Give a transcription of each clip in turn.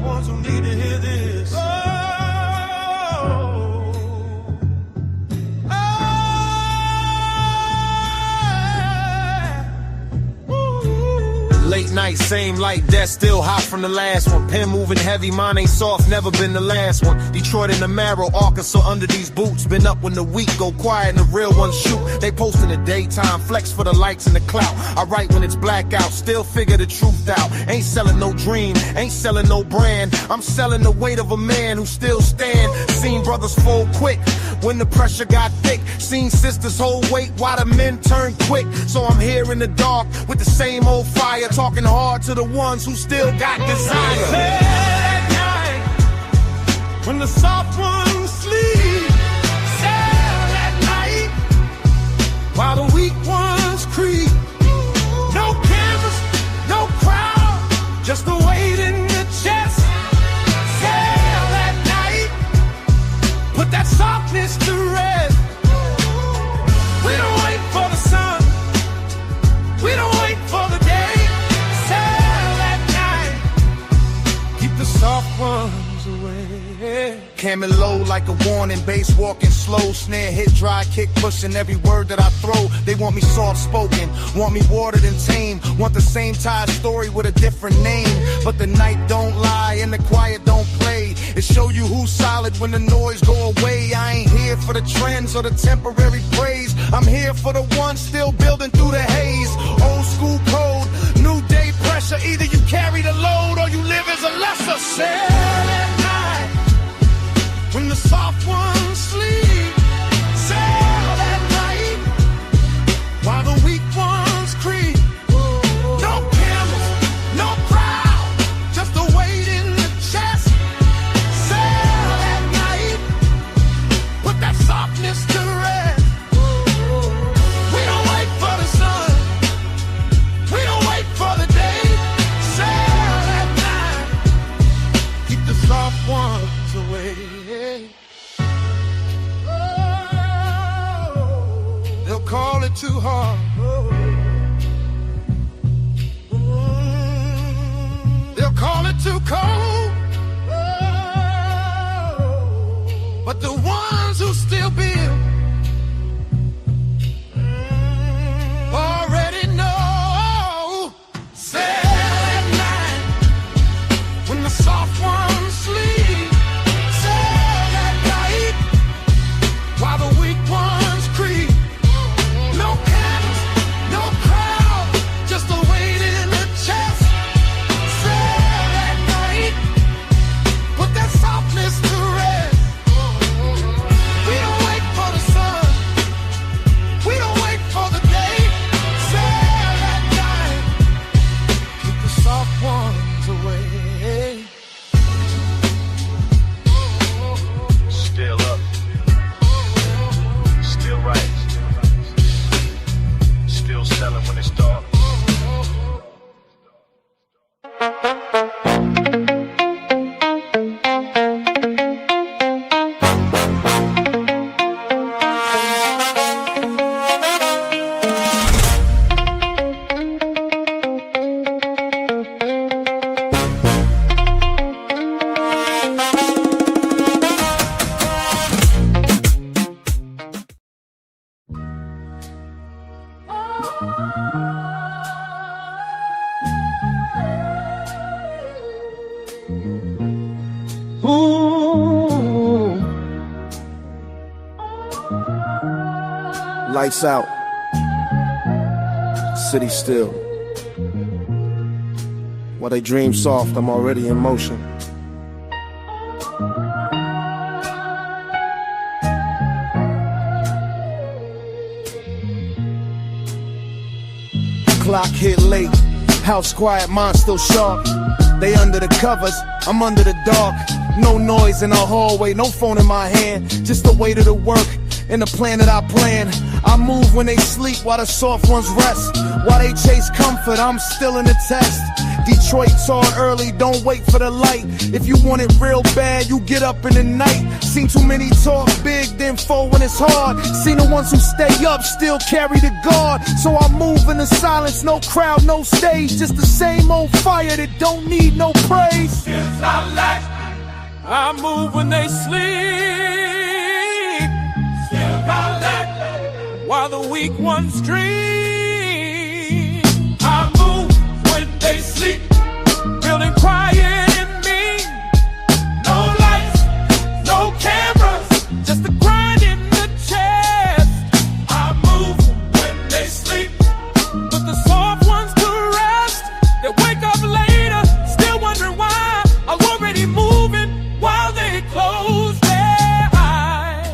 ones who need to hear this. Late night, same light, that still hot from the last one. Pen moving heavy, mine ain't soft, never been the last one. Detroit in the marrow, Arkansas under these boots. Been up when the weak go quiet and the real ones shoot. They post in the daytime, flex for the likes and the clout. I write when it's blackout, still figure the truth out. Ain't selling no dream, ain't selling no brand. I'm selling the weight of a man who still stand. Seen brothers fold quick when the pressure got thick. Seen sisters hold weight while the men turn quick. So I'm here in the dark with the same old fire, talking hard to the ones who still got desire. At night, when the soft ones sleep, sail at night, while the weak ones creep. No cameras, no crowd, just the weight in the chest. Sail at night, put that softness to rest. We don't wait for the sun, we don't wait for the day. Soft ones away. Camming low like a warning, bass walking slow, snare hit dry, kick pushing every word that I throw. They want me soft spoken, want me watered and tame, want the same Tide story with a different name. But the night don't lie and the quiet don't play. It show you who's solid when the noise go away. I ain't here for the trends or the temporary praise. I'm here for the ones still building through the haze. Old school code, new day pressure. Either you carry the load or you live as a lesser. Sail at night when the soft ones sleep. Sail at night while the weak ones creep. No cameras, no crowd, just the weight in the chest. Sail at night, put that softness to rest. We don't wait for the sun, we don't wait for the day. Sail at night, keep the soft ones away. They'll call it too hard. They'll call it too cold. But the ones who still build already know. Sail at night when the soft ones sleep. Sail at night while the weak ones creep. No cameras, no crowd, just the weight in the chest. Sail at night, put that softness to rest. We don't wait for the sun, we don't wait for the day. Sail at night, keep the soft ones away. Still up, still right, still selling when it's dark. Ooh. Lights out, city still. While they dream soft, I'm already in motion. Clock hit late, house quiet, mind still sharp. They under the covers, I'm under the dark. No noise in the hallway, no phone in my hand. Just the weight of the work and the plan that I plan. I move when they sleep while the soft ones rest. While they chase comfort, I'm still in the test. Detroit taught early, don't wait for the light. If you want it real bad, you get up in the night. Seen too many talk big, then fold when it's hard. Seen the ones who stay up, still carry the guard. So I move in the silence, no crowd, no stage. Just the same old fire that don't need no praise. I move when they sleep. Still got that. While the weak ones dream. I move when they sleep. Building quiet in me. No lights, no cameras, just the grind in the chest. I move when they sleep. Put the soft ones to rest. They wake up later, still wondering why I'm already moving while they close their eyes.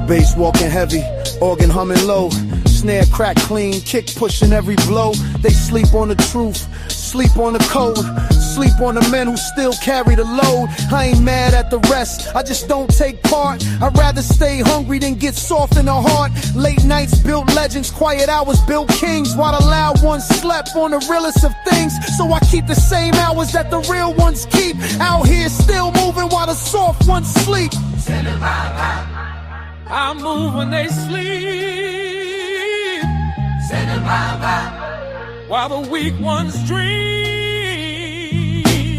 Bass walking heavy, organ humming low, snare crack clean, kick pushing every blow. They sleep on the truth, sleep on the code, sleep on the men who still carry the load. I ain't mad at the rest, I just don't take part. I'd rather stay hungry than get soft in the heart. Late nights built legends, quiet hours built kings, while the loud ones slept on the realest of things. So I keep the same hours that the real ones keep, out here still moving while the soft ones sleep. I move when they sleep, while the weak ones dream.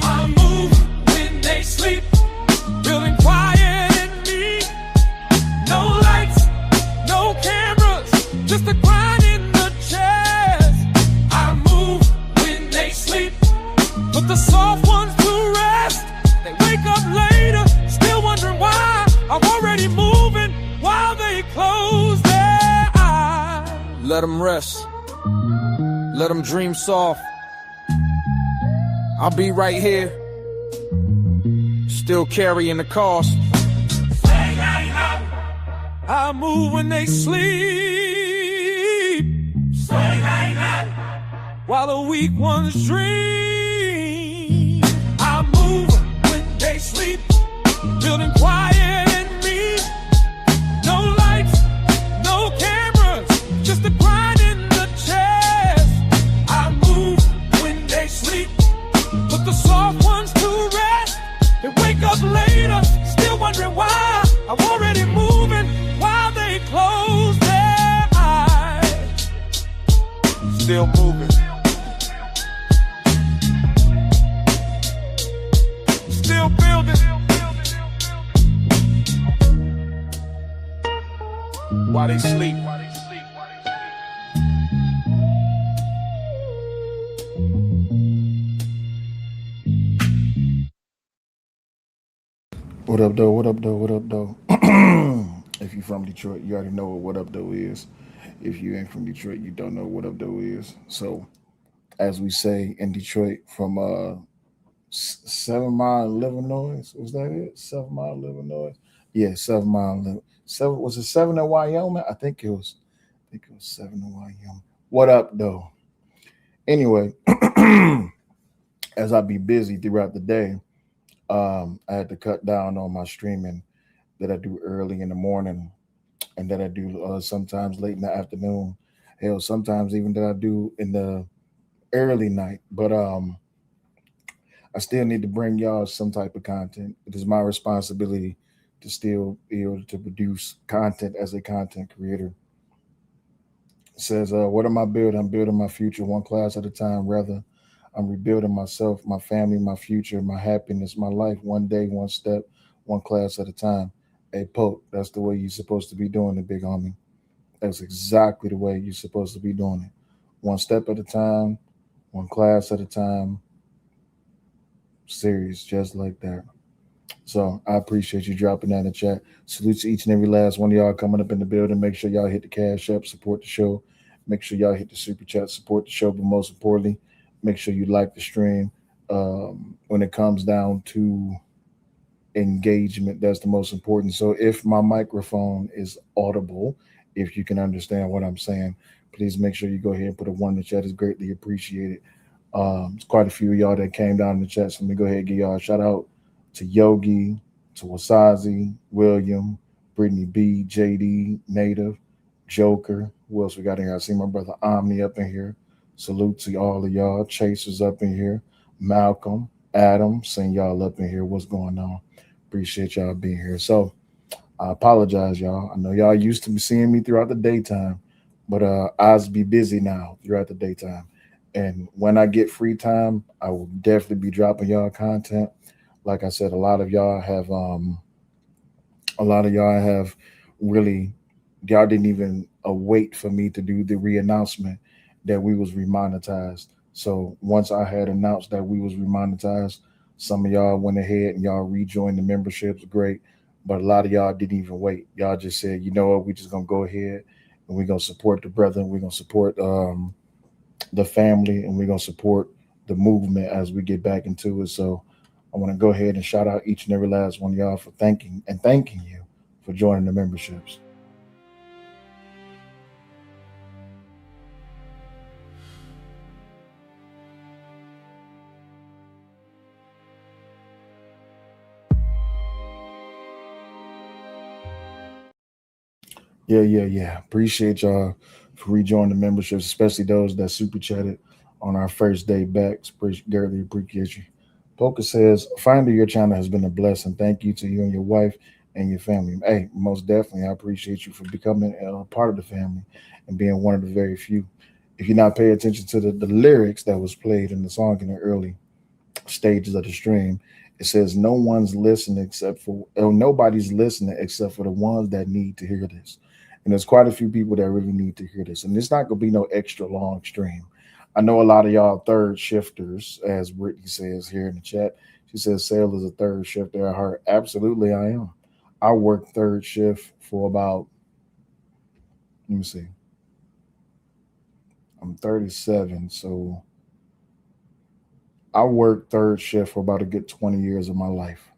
I move when they sleep, building quiet in me. No lights, no cameras, just the grind in the chest. I move when they sleep, put the soft ones to rest. They wake up later, still wondering why I'm already moving while they close their eyes. Let them rest, let them dream soft. I'll be right here, still carrying the cost. I move when they sleep, while the weak ones dream. I move when they sleep, building quiet in me. No lights, no cameras, just the grind in the chest. I move when they sleep, put the soft ones to rest. They wake up later, still wondering why I'm already moving while they close their eyes. Still moving, still building. While they sleep. What up, though? What up, though? What up, though? If you're from Detroit, you already know what up, though is. If you ain't from Detroit, you don't know what up, though is. So, as we say in Detroit, from 7 Mile, Illinois, was that it? 7 Mile, Illinois? Yeah, 7 Mile, 7. Was it 7 in Wyoming? I think it was 7 in Wyoming. What up, though? Anyway, as I be busy throughout the day, I had to cut down on my streaming that I do early in the morning and that I do sometimes late in the afternoon. Hell, sometimes even that I do in the early night. But I still need to bring y'all some type of content. It is my responsibility to still be able to produce content as a content creator. It says, what am I building? I'm building my future one class at a time. Rather, I'm rebuilding myself, my family, my future, my happiness, my life, one day, one step, one class at a time. Hey, Pope, that's the way you're supposed to be doing it, big homie. That's exactly the way you're supposed to be doing it. One step at a time, one class at a time. Serious, just like that. So I appreciate you dropping that in the chat. Salute to each and every last one of y'all coming up in the building. Make sure y'all hit the cash app, support the show. Make sure y'all hit the super chat, support the show. But most importantly, make sure you like the stream. When it comes down to engagement, that's the most important. So if my microphone is audible, if you can understand what I'm saying, please make sure you go ahead and put a 1 in the chat. It's greatly appreciated. There's quite a few of y'all that came down in the chat. So let me go ahead and give y'all a shout out to Yogi, to Wasazi, William, Brittany B, JD, Native, Joker. Who else we got in here? I see my brother Omni up in here. Salute to all of y'all. Chasers up in here. Malcolm, Adam, seeing y'all up in here. What's going on? Appreciate y'all being here. So I apologize, y'all. I know y'all used to be seeing me throughout the daytime, but eyes be busy now throughout the daytime. And when I get free time, I will definitely be dropping y'all content. Like I said, a lot of y'all have really, y'all didn't even wait for me to do the re-announcement that we was remonetized. So once I had announced that we was remonetized, some of y'all went ahead and y'all rejoined the memberships. Great. But a lot of y'all didn't even wait. Y'all just said, you know what, we just gonna go ahead and we're gonna support the brethren. We're gonna support the family, and we're gonna support the movement as we get back into it. So I want to go ahead and shout out each and every last one of y'all for thanking you for joining the memberships. Yeah. Appreciate y'all for rejoining the memberships, especially those that super chatted on our first day back. Greatly appreciate you. Poker says, finding your channel has been a blessing. Thank you to you and your wife and your family. Hey, most definitely, I appreciate you for becoming a part of the family and being one of the very few. If you're not paying attention to the lyrics that was played in the song in the early stages of the stream, it says no one's listening except for nobody's listening except for the ones that need to hear this. And there's quite a few people that really need to hear this. And it's not gonna be no extra long stream. I know a lot of y'all third shifters, as Brittany says here in the chat. She says Sale is a third shifter. I heard absolutely I am. I worked third shift for about, let me see, I'm 37, so I worked third shift for about a good 20 years of my life.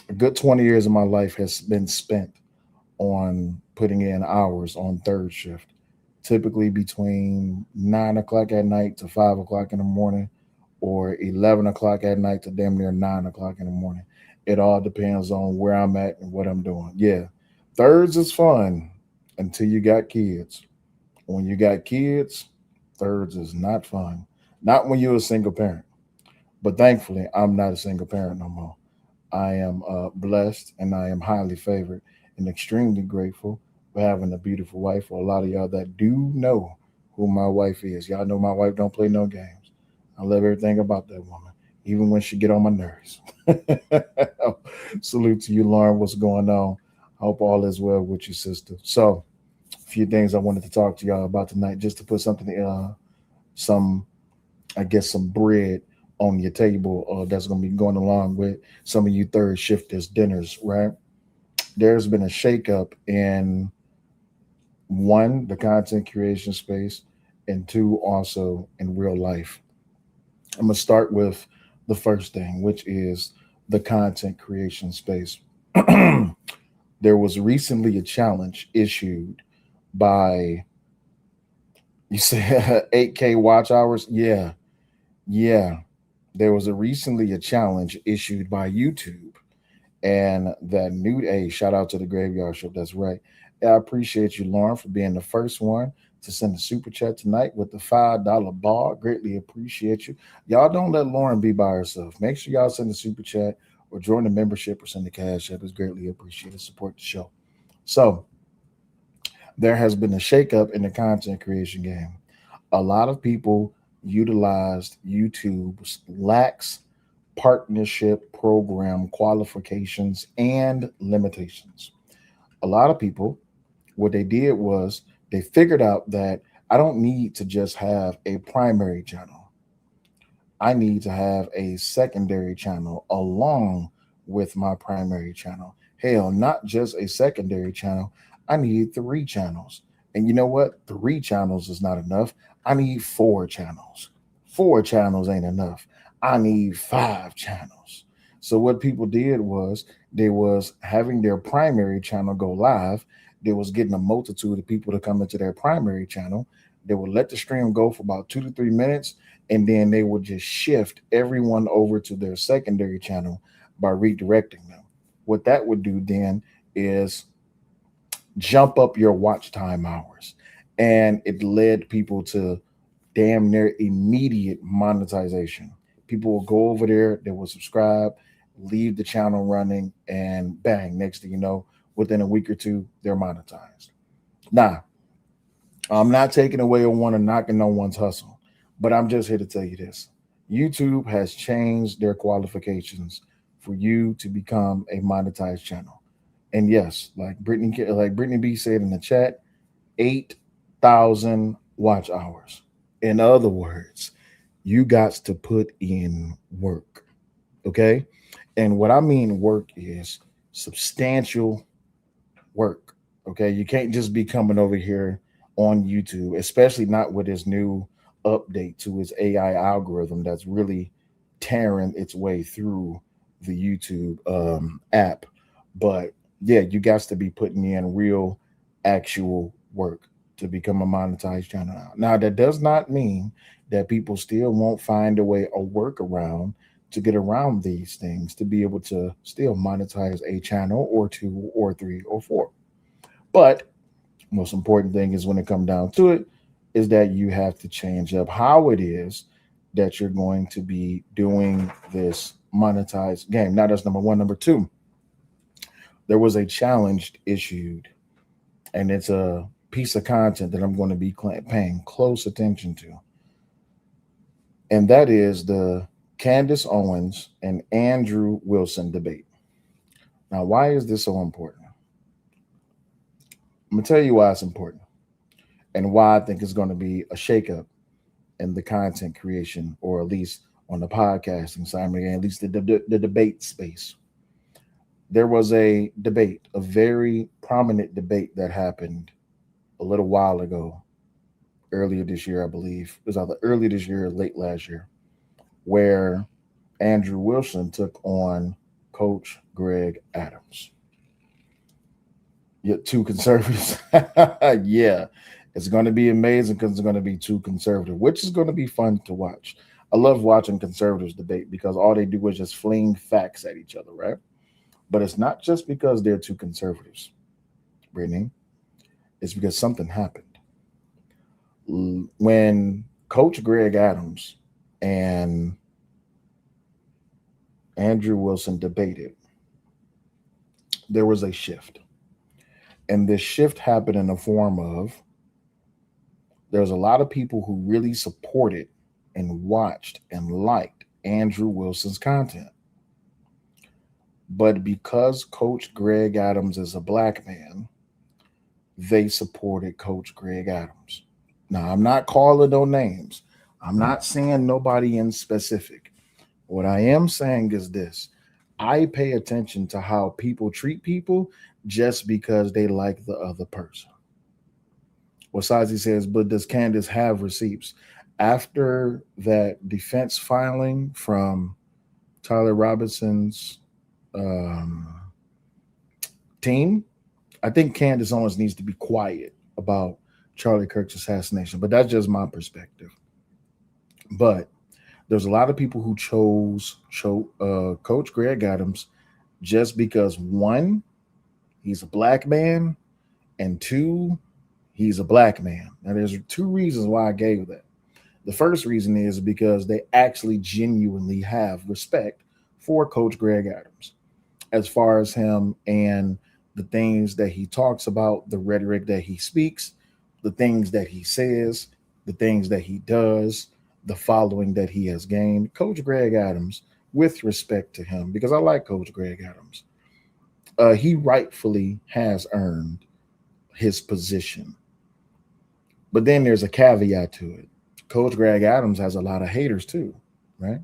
A good 20 years of my life has been spent on putting in hours on third shift, typically between 9 o'clock at night to 5 o'clock in the morning, or 11 o'clock at night to damn near 9 o'clock in the morning. It all depends on where I'm at and what I'm doing. Yeah, thirds is fun until you got kids. When you got kids, thirds is not fun. Not when you're a single parent. But thankfully, I'm not a single parent no more. I am blessed and I am highly favored and extremely grateful for having a beautiful wife. For a lot of y'all that do know who my wife is, y'all know my wife don't play no games. I love everything about that woman, even when she get on my nerves. Salute to you, Lauren. What's going on? I hope all is well with you, sister. So, a few things I wanted to talk to y'all about tonight, just to put something, some, I guess, some bread on your table that's going to be going along with some of you third shifters dinners, right? There's been a shakeup in one, the content creation space, and two, also in real life. I'm going to start with the first thing, which is the content creation space. There was recently a challenge issued by, you say 8K watch hours? Yeah. There was recently a challenge issued by YouTube, and that new a shout out to the graveyard show. That's right. I appreciate you, Lauren, for being the first one to send a super chat tonight with the $5 bar. Greatly appreciate you. Y'all don't let Lauren be by herself. Make sure y'all send a super chat or join the membership or send the cash app. It's greatly appreciated. Support the show. So there has been a shakeup in the content creation game. A lot of people utilized YouTube's lax partnership program qualifications and limitations. A lot of people, what they did was they figured out that I don't need to just have a primary channel. I need to have a secondary channel along with my primary channel. Hell, not just a secondary channel. I need three channels. And you know what? Three channels is not enough. I need four channels. Four channels ain't enough. I need five channels. So what people did was they was having their primary channel go live. They was getting a multitude of people to come into their primary channel. They would let the stream go for about 2 to 3 minutes, and then they would just shift everyone over to their secondary channel by redirecting them. What that would do then is jump up your watch time hours, and it led people to damn near immediate monetization. People will go over there, they will subscribe, leave the channel running, and bang, next thing you know, within a week or two, they're monetized. Now, I'm not taking away or one or knocking no one's hustle. But I'm just here to tell you this. YouTube has changed their qualifications for you to become a monetized channel. And yes, like Brittany B said in the chat, 8,000 watch hours. In other words, you got to put in work. Okay. And what I mean work is substantial work. Okay. You can't just be coming over here on YouTube, especially not with this new update to its AI algorithm that's really tearing its way through the YouTube app. But yeah, you got to be putting in real, actual work to become a monetized channel. Now, that does not mean that people still won't find a way, a workaround to get around these things to be able to still monetize a channel or two or three or four. But most important thing is when it comes down to it, is that you have to change up how it is that you're going to be doing this monetized game. Now that's number one. Number two, there was a challenge issued, and it's a piece of content that I'm going to be paying close attention to. And that is the Candace Owens and Andrew Wilson debate. Now, why is this so important? I'm going to tell you why it's important and why I think it's going to be a shakeup in the content creation, or at least on the podcasting side, at least the debate space. There was a debate, a very prominent debate that happened a little while ago, earlier this year, I believe. It was either early this year or late last year, where Andrew Wilson took on Coach Greg Adams. Yeah, two conservatives. Yeah, it's going to be amazing because it's going to be too conservative, which is going to be fun to watch. I love watching conservatives debate because all they do is just fling facts at each other, right? But it's not just because they're two conservatives, Brittany. It's because something happened. When Coach Greg Adams and Andrew Wilson debated, there was a shift. And this shift happened in the form of there's a lot of people who really supported and watched and liked Andrew Wilson's content. But because Coach Greg Adams is a black man, they supported Coach Greg Adams. Now, I'm not calling no names. I'm not saying nobody in specific. What I am saying is this. I pay attention to how people treat people just because they like the other person. Wasazi says, but does Candace have receipts? After that defense filing from Tyler Robinson's team, I think Candace Owens needs to be quiet about Charlie Kirk's assassination, but that's just my perspective. But there's a lot of people who chose Coach Greg Adams just because, one, he's a black man, and two, he's a black man. Now, there's two reasons why I gave that. The first reason is because they actually genuinely have respect for Coach Greg Adams as far as him and the things that he talks about, the rhetoric that he speaks, the things that he says, the things that he does, the following that he has gained. Coach Greg Adams, with respect to him, because I like Coach Greg Adams, he rightfully has earned his position. But then there's a caveat to it. Coach Greg Adams has a lot of haters too, right?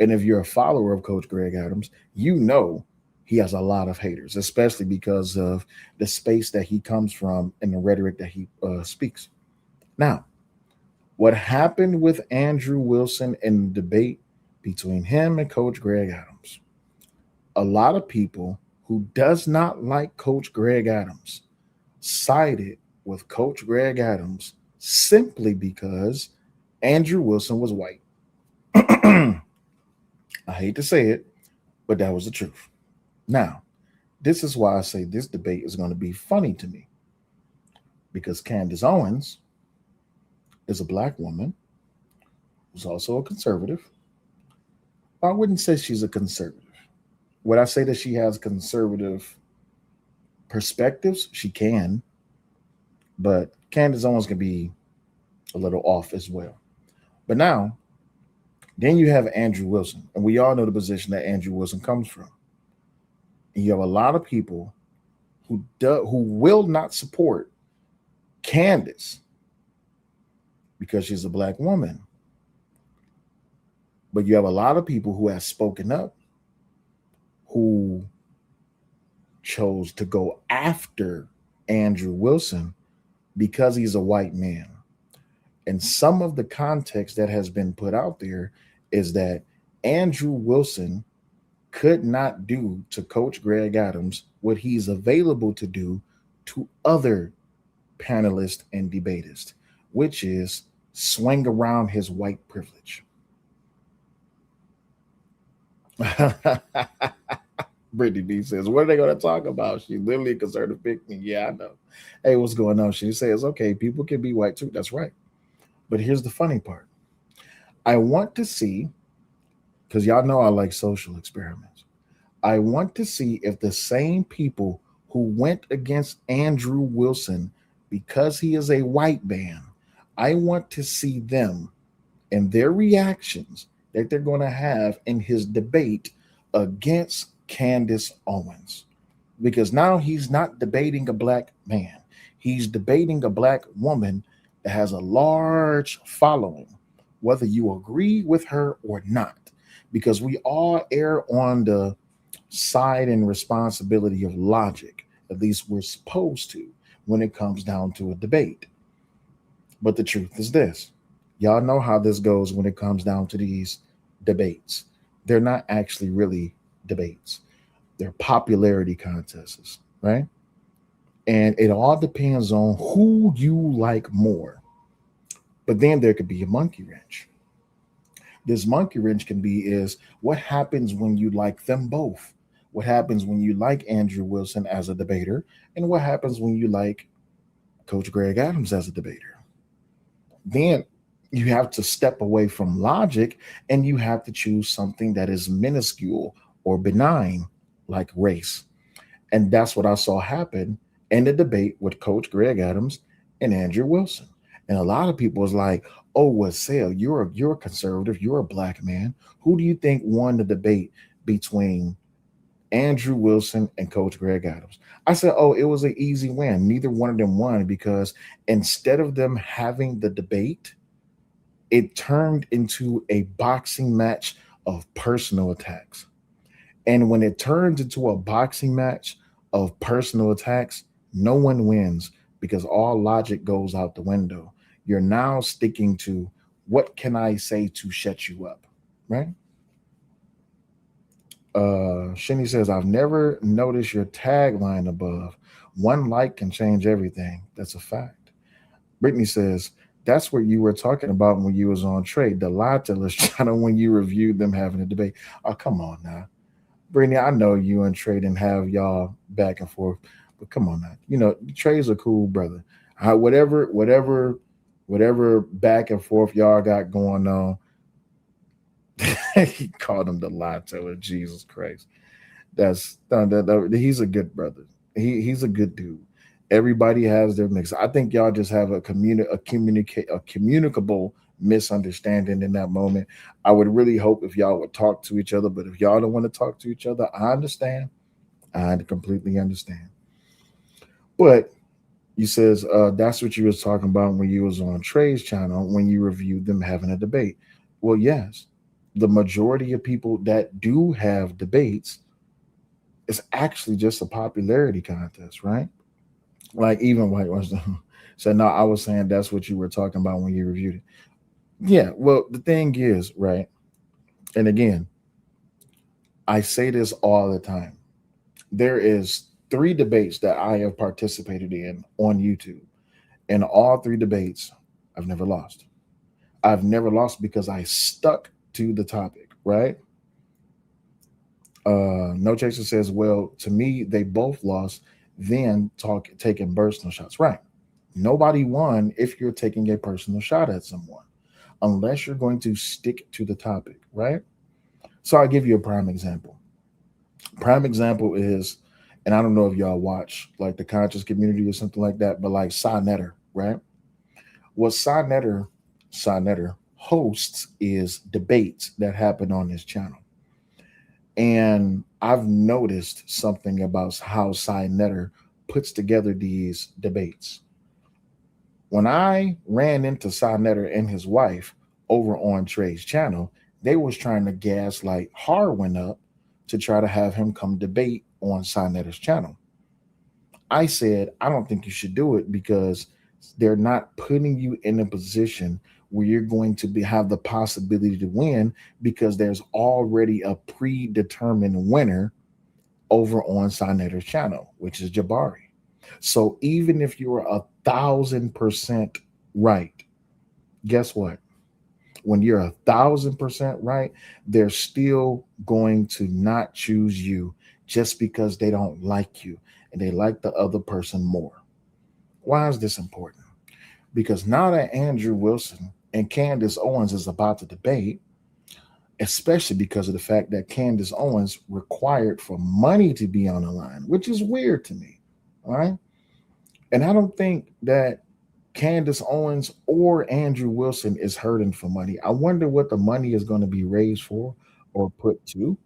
And if you're a follower of Coach Greg Adams, you know he has a lot of haters, especially because of the space that he comes from and the rhetoric that he speaks. Now, what happened with Andrew Wilson in the debate between him and Coach Greg Adams? A lot of people who does not like Coach Greg Adams sided with Coach Greg Adams simply because Andrew Wilson was white. I hate to say it, but that was the truth. Now, this is why I say this debate is going to be funny to me, because Candace Owens is a black woman who's also a conservative. I wouldn't say she's a conservative. Would I say that she has conservative perspectives? She can, but Candace Owens can be a little off as well. But now, then you have Andrew Wilson, and we all know the position that Andrew Wilson comes from. And you have a lot of people who will not support Candace because she's a black woman. But you have a lot of people who have spoken up who chose to go after Andrew Wilson because he's a white man. And some of the context that has been put out there is that Andrew Wilson could not do to Coach Greg Adams what he's available to do to other panelists and debaters, which is swing around his white privilege. Brittany B says, "What are they going to talk about? She's literally a conservative pick me." Yeah, I know. Hey, what's going on? She says, "Okay, people can be white too." That's right. But here's the funny part. I want to see, because y'all know I like social experiments. I want to see if the same people who went against Andrew Wilson because he is a white man, I want to see them and their reactions that they're going to have in his debate against Candace Owens. Because now he's not debating a black man, he's debating a black woman that has a large following, whether you agree with her or not. Because we all err on the side and responsibility of logic, at least we're supposed to, when it comes down to a debate. But the truth is this, y'all know how this goes when it comes down to these debates. They're not actually really debates, they're popularity contests, right? And it all depends on who you like more. But then there could be a monkey wrench. This monkey wrench can be is what happens when you like them both? What happens when you like Andrew Wilson as a debater? And what happens when you like Coach Greg Adams as a debater? Then you have to step away from logic and you have to choose something that is minuscule or benign, like race. And that's what I saw happen in the debate with Coach Greg Adams and Andrew Wilson. And a lot of people was like, "Oh, well, Sale, you're a conservative, you're a black man. Who do you think won the debate between Andrew Wilson and Coach Greg Adams?" I said, "Oh, it was an easy win. Neither one of them won because instead of them having the debate, it turned into a boxing match of personal attacks. And when it turns into a boxing match of personal attacks, no one wins because all logic goes out the window. You're now sticking to what can I say to shut you up, right?" Shinny says, "I've never noticed your tagline above. One like can change everything." That's a fact. Brittany says, "That's what you were talking about when you was on trade, the lie tellers channel when you reviewed them having a debate." Oh, come on now. Brittany, I know you and Trade have y'all back and forth, but come on now. You know, Trey's a cool brother. Whatever back and forth y'all got going on, he called him the lie teller. Jesus Christ, he's a good brother. He's a good dude. Everybody has their mix. I think y'all just have a communicable misunderstanding in that moment. I would really hope if y'all would talk to each other, but if y'all don't want to talk to each other, I understand. I completely understand. But you says that's what you was talking about when you was on Trey's channel when you reviewed them having a debate. Well, yes, the majority of people that do have debates, it's actually just a popularity contest, right? Like even Whitewash said, "No, I was saying that's what you were talking about when you reviewed it." Yeah, well, the thing is, right? And again, I say this all the time. There is 3 debates that I have participated in on YouTube. And all 3 debates, I've never lost. I've never lost because I stuck to the topic, right? No Chaser says, "Well, to me, they both lost, then taking personal shots." Right. Nobody won if you're taking a personal shot at someone, unless you're going to stick to the topic, right? So I'll give you a prime example. Prime example is, and I don't know if y'all watch like the conscious community or something like that, but like Cy Netter, right? Well, Cy Netter hosts is debates that happen on this channel. And I've noticed something about how Cy Netter puts together these debates. When I ran into Cy Netter and his wife over on Trey's channel, they was trying to gaslight Harwin up to try to have him come debate on Cy Netter's channel. I said, I don't think you should do it because they're not putting you in a position where you're going to have the possibility to win because there's already a predetermined winner over on Cy Netter's channel, which is Jabari. So even if you're 1,000% right, guess what? When you're 1,000% right, they're still going to not choose you just because they don't like you and they like the other person more. Why is this important? Because now that Andrew Wilson and Candace Owens is about to debate, especially because of the fact that Candace Owens required for money to be on the line, which is weird to me, right? And I don't think that Candace Owens or Andrew Wilson is hurting for money. I wonder what the money is going to be raised for or put to.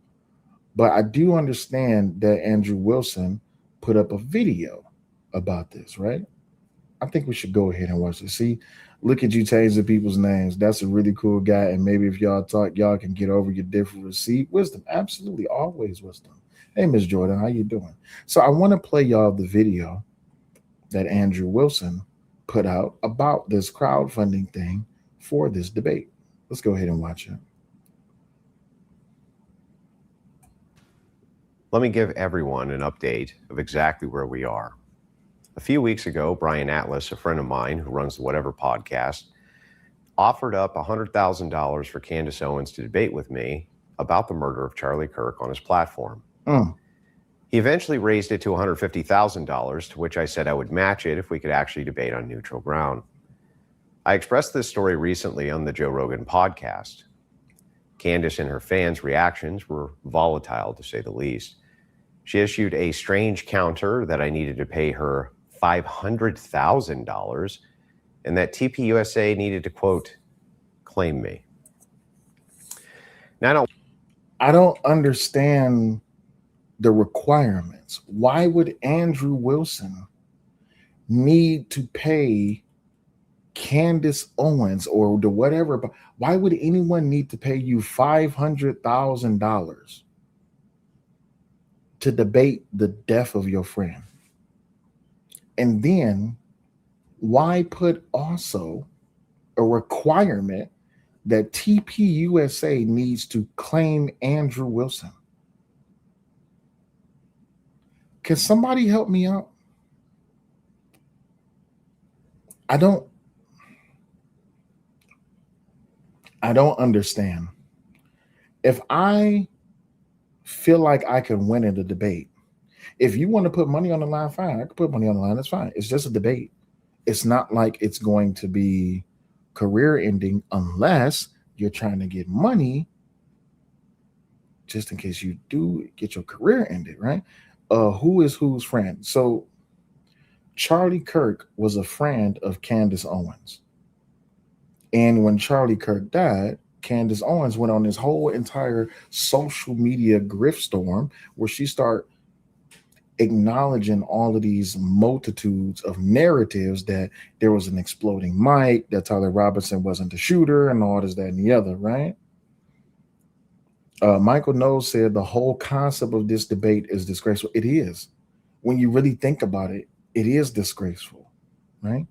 But I do understand that Andrew Wilson put up a video about this, right? I think we should go ahead and watch it. See, look at you changing people's names. That's a really cool guy. And maybe if y'all talk, y'all can get over your differences. Wisdom, absolutely, always wisdom. Hey, Miss Jordan, how you doing? So I want to play y'all the video that Andrew Wilson put out about this crowdfunding thing for this debate. Let's go ahead and watch it. Let me give everyone an update of exactly where we are. A few weeks ago, Brian Atlas, a friend of mine who runs the Whatever podcast, offered up $100,000 for Candace Owens to debate with me about the murder of Charlie Kirk on his platform. He eventually raised it to $150,000, to which I said I would match it if we could actually debate on neutral ground. I expressed this story recently on the Joe Rogan podcast. Candace and her fans' reactions were volatile, to say the least. She issued a strange counter that I needed to pay her $500,000 and that TPUSA needed to, quote, claim me. Now, I don't understand the requirements. Why would Andrew Wilson need to pay Candace Owens or the whatever? Why would anyone need to pay you $500,000 to debate the death of your friend? And then why put also a requirement that TPUSA needs to claim Andrew Wilson? Can somebody help me out? I don't understand. If I feel like I can win in the debate, if you want to put money on the line, fine. I can put money on the line. That's fine. It's just a debate. It's not like it's going to be career ending unless you're trying to get money just in case you do get your career ended, right? Who is whose friend? So Charlie Kirk was a friend of Candace Owens. And when Charlie Kirk died, Candace Owens went on this whole entire social media grift storm where she started acknowledging all of these multitudes of narratives that there was an exploding mic, that Tyler Robinson wasn't the shooter, and all this, that, and the other, right? Michael Knowles said the whole concept of this debate is disgraceful. It is. When you really think about it, it is disgraceful, right?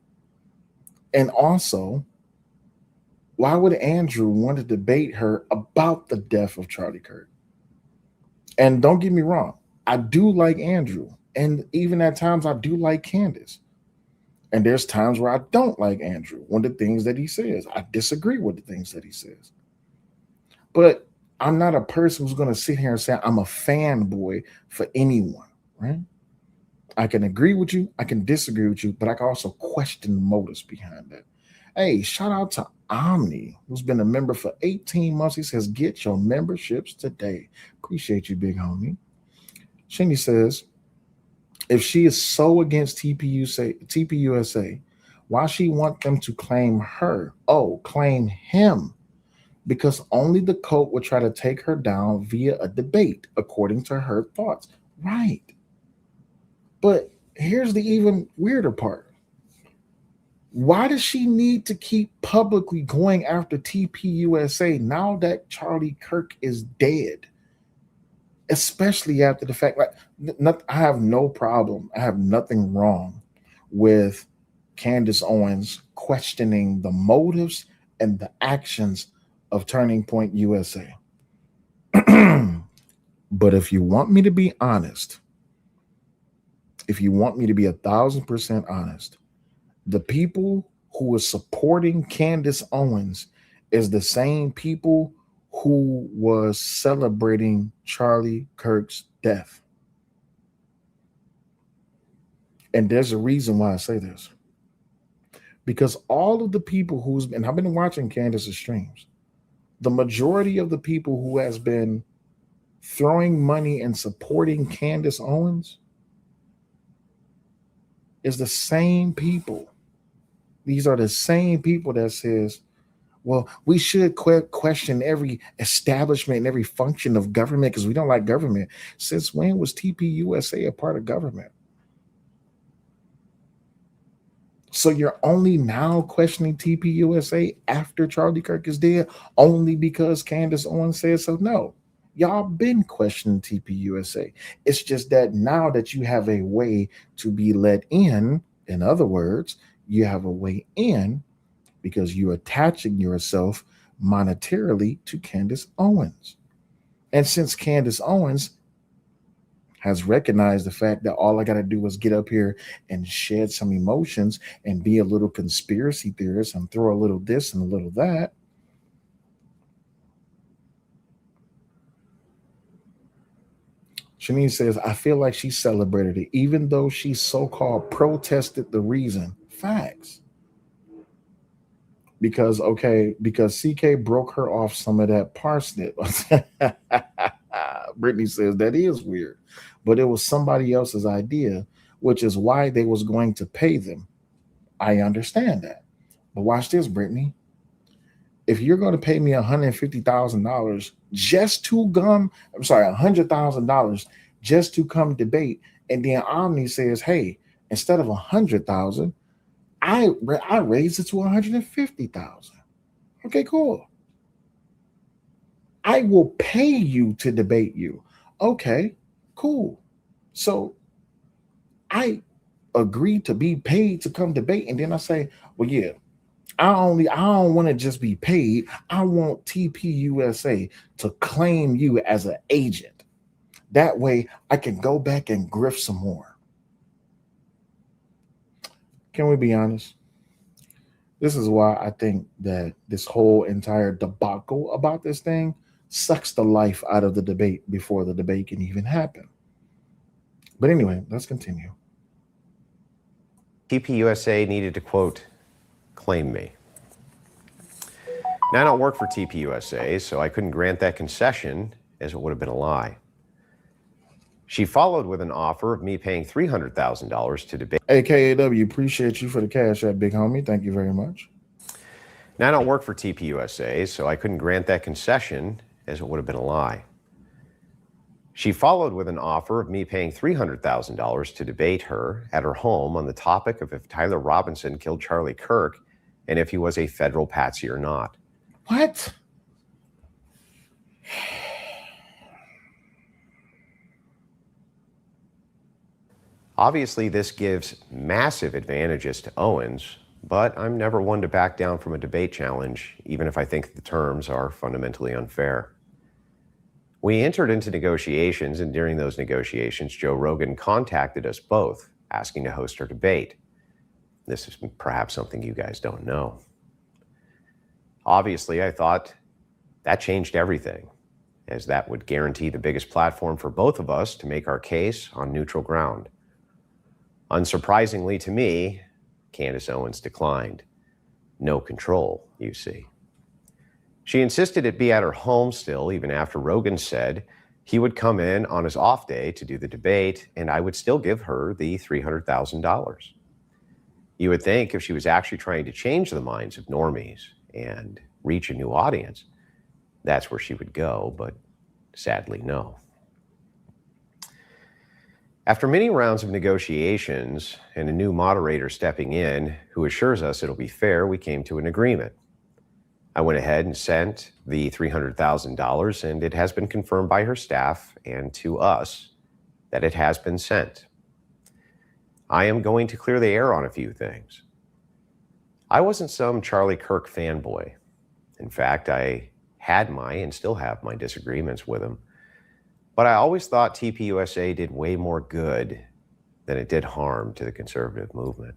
And also, why would Andrew want to debate her about the death of Charlie Kirk? And don't get me wrong, I do like Andrew. And even at times, I do like Candace. And there's times where I don't like Andrew, one of the things that he says. I disagree with the things that he says. But I'm not a person who's going to sit here and say I'm a fanboy for anyone, right? I can agree with you, I can disagree with you, but I can also question the motives behind that. Hey, shout out to Omni, who's been a member for 18 months. He says, get your memberships today. Appreciate you, big homie. Shinny says, if she is so against TPUSA, Why she want them to claim her? Oh, claim him. Because only the cult would try to take her down via a debate, according to her thoughts. Right. But here's the even weirder part. Why does she need to keep publicly going after TPUSA now that Charlie Kirk is dead? Especially after the fact, I have no problem. I have nothing wrong with Candace Owens questioning the motives and the actions of Turning Point USA. But if you want me to be honest, if you want me to be 1,000% honest, the people who are supporting Candace Owens is the same people who was celebrating Charlie Kirk's death. And there's a reason why I say this. Because all of the people and I've been watching Candace's streams, the majority of the people who has been throwing money and supporting Candace Owens is the same people. These are the same people that says, well, we should question every establishment and every function of government because we don't like government. Since when was TPUSA a part of government? So you're only now questioning TPUSA after Charlie Kirk is dead only because Candace Owens says so? No, y'all been questioning TPUSA. It's just that now that you have a way to be let in other words, you have a way in because you're attaching yourself monetarily to Candace Owens. And since Candace Owens has recognized the fact that all I got to do is get up here and shed some emotions and be a little conspiracy theorist and throw a little this and a little that, Shanice says, I feel like she celebrated it, even though she so-called protested the reason. Facts. Because CK broke her off some of that parsnip. Brittany says that is weird, but it was somebody else's idea, which is why they was going to pay them. I understand that. But watch this, Brittany. If you're going to pay me $150,000 just to $100,000 just to come debate, and then Omni says, hey, instead of 100,000, I raised it to 150,000. Okay, cool. I will pay you to debate you. Okay, cool. So I agreed to be paid to come debate, and then I say, well, yeah, I don't want to just be paid. I want TPUSA to claim you as an agent. That way I can go back and grift some more. Can we be honest? This is why I think that this whole entire debacle about this thing sucks the life out of the debate before the debate can even happen. But anyway, let's continue. TPUSA needed to, quote, claim me. Now, I don't work for TPUSA, so I couldn't grant that concession, as it would have been a lie. She followed with an offer of me paying $300,000 to debate. AKAW, appreciate you for the cash app, big homie. Thank you very much. Now, I don't work for TPUSA, so I couldn't grant that concession, as it would have been a lie. She followed with an offer of me paying $300,000 to debate her at her home on the topic of if Tyler Robinson killed Charlie Kirk and if he was a federal patsy or not. What? Obviously, this gives massive advantages to Owens, but I'm never one to back down from a debate challenge, even if I think the terms are fundamentally unfair. We entered into negotiations, and during those negotiations, Joe Rogan contacted us both, asking to host our debate. This is perhaps something you guys don't know. Obviously, I thought that changed everything, as that would guarantee the biggest platform for both of us to make our case on neutral ground. Unsurprisingly to me, Candace Owens declined. No control, you see. She insisted it be at her home still, even after Rogan said he would come in on his off day to do the debate, and I would still give her the $300,000. You would think if she was actually trying to change the minds of normies and reach a new audience, that's where she would go, but sadly, no. After many rounds of negotiations and a new moderator stepping in who assures us it'll be fair, we came to an agreement. I went ahead and sent the $300,000, and it has been confirmed by her staff and to us that it has been sent. I am going to clear the air on a few things. I wasn't some Charlie Kirk fanboy. In fact, I had and still have my disagreements with him. But I always thought TPUSA did way more good than it did harm to the conservative movement.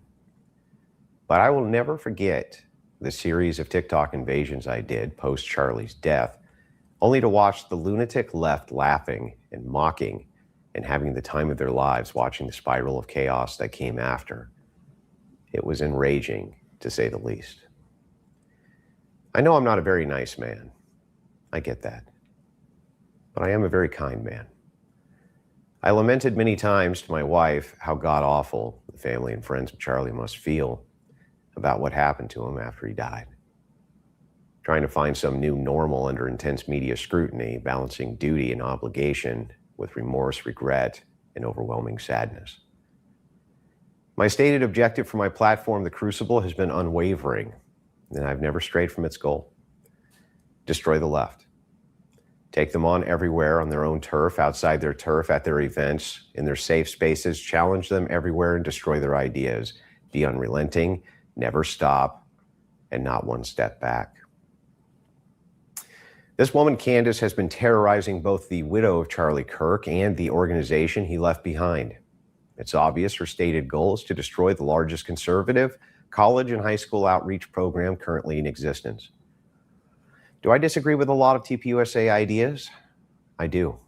But I will never forget the series of TikTok invasions I did post Charlie's death, only to watch the lunatic left laughing and mocking and having the time of their lives watching the spiral of chaos that came after. It was enraging, to say the least. I know I'm not a very nice man. I get that. But I am a very kind man. I lamented many times to my wife how god-awful the family and friends of Charlie must feel about what happened to him after he died. Trying to find some new normal under intense media scrutiny, balancing duty and obligation with remorse, regret, and overwhelming sadness. My stated objective for my platform, The Crucible, has been unwavering, and I've never strayed from its goal. Destroy the left. Take them on everywhere on their own turf, outside their turf, at their events, in their safe spaces, challenge them everywhere and destroy their ideas. Be unrelenting, never stop, and not one step back. This woman, Candace, has been terrorizing both the widow of Charlie Kirk and the organization he left behind. It's obvious her stated goal is to destroy the largest conservative college and high school outreach program currently in existence. Do I disagree with a lot of TPUSA ideas? I do.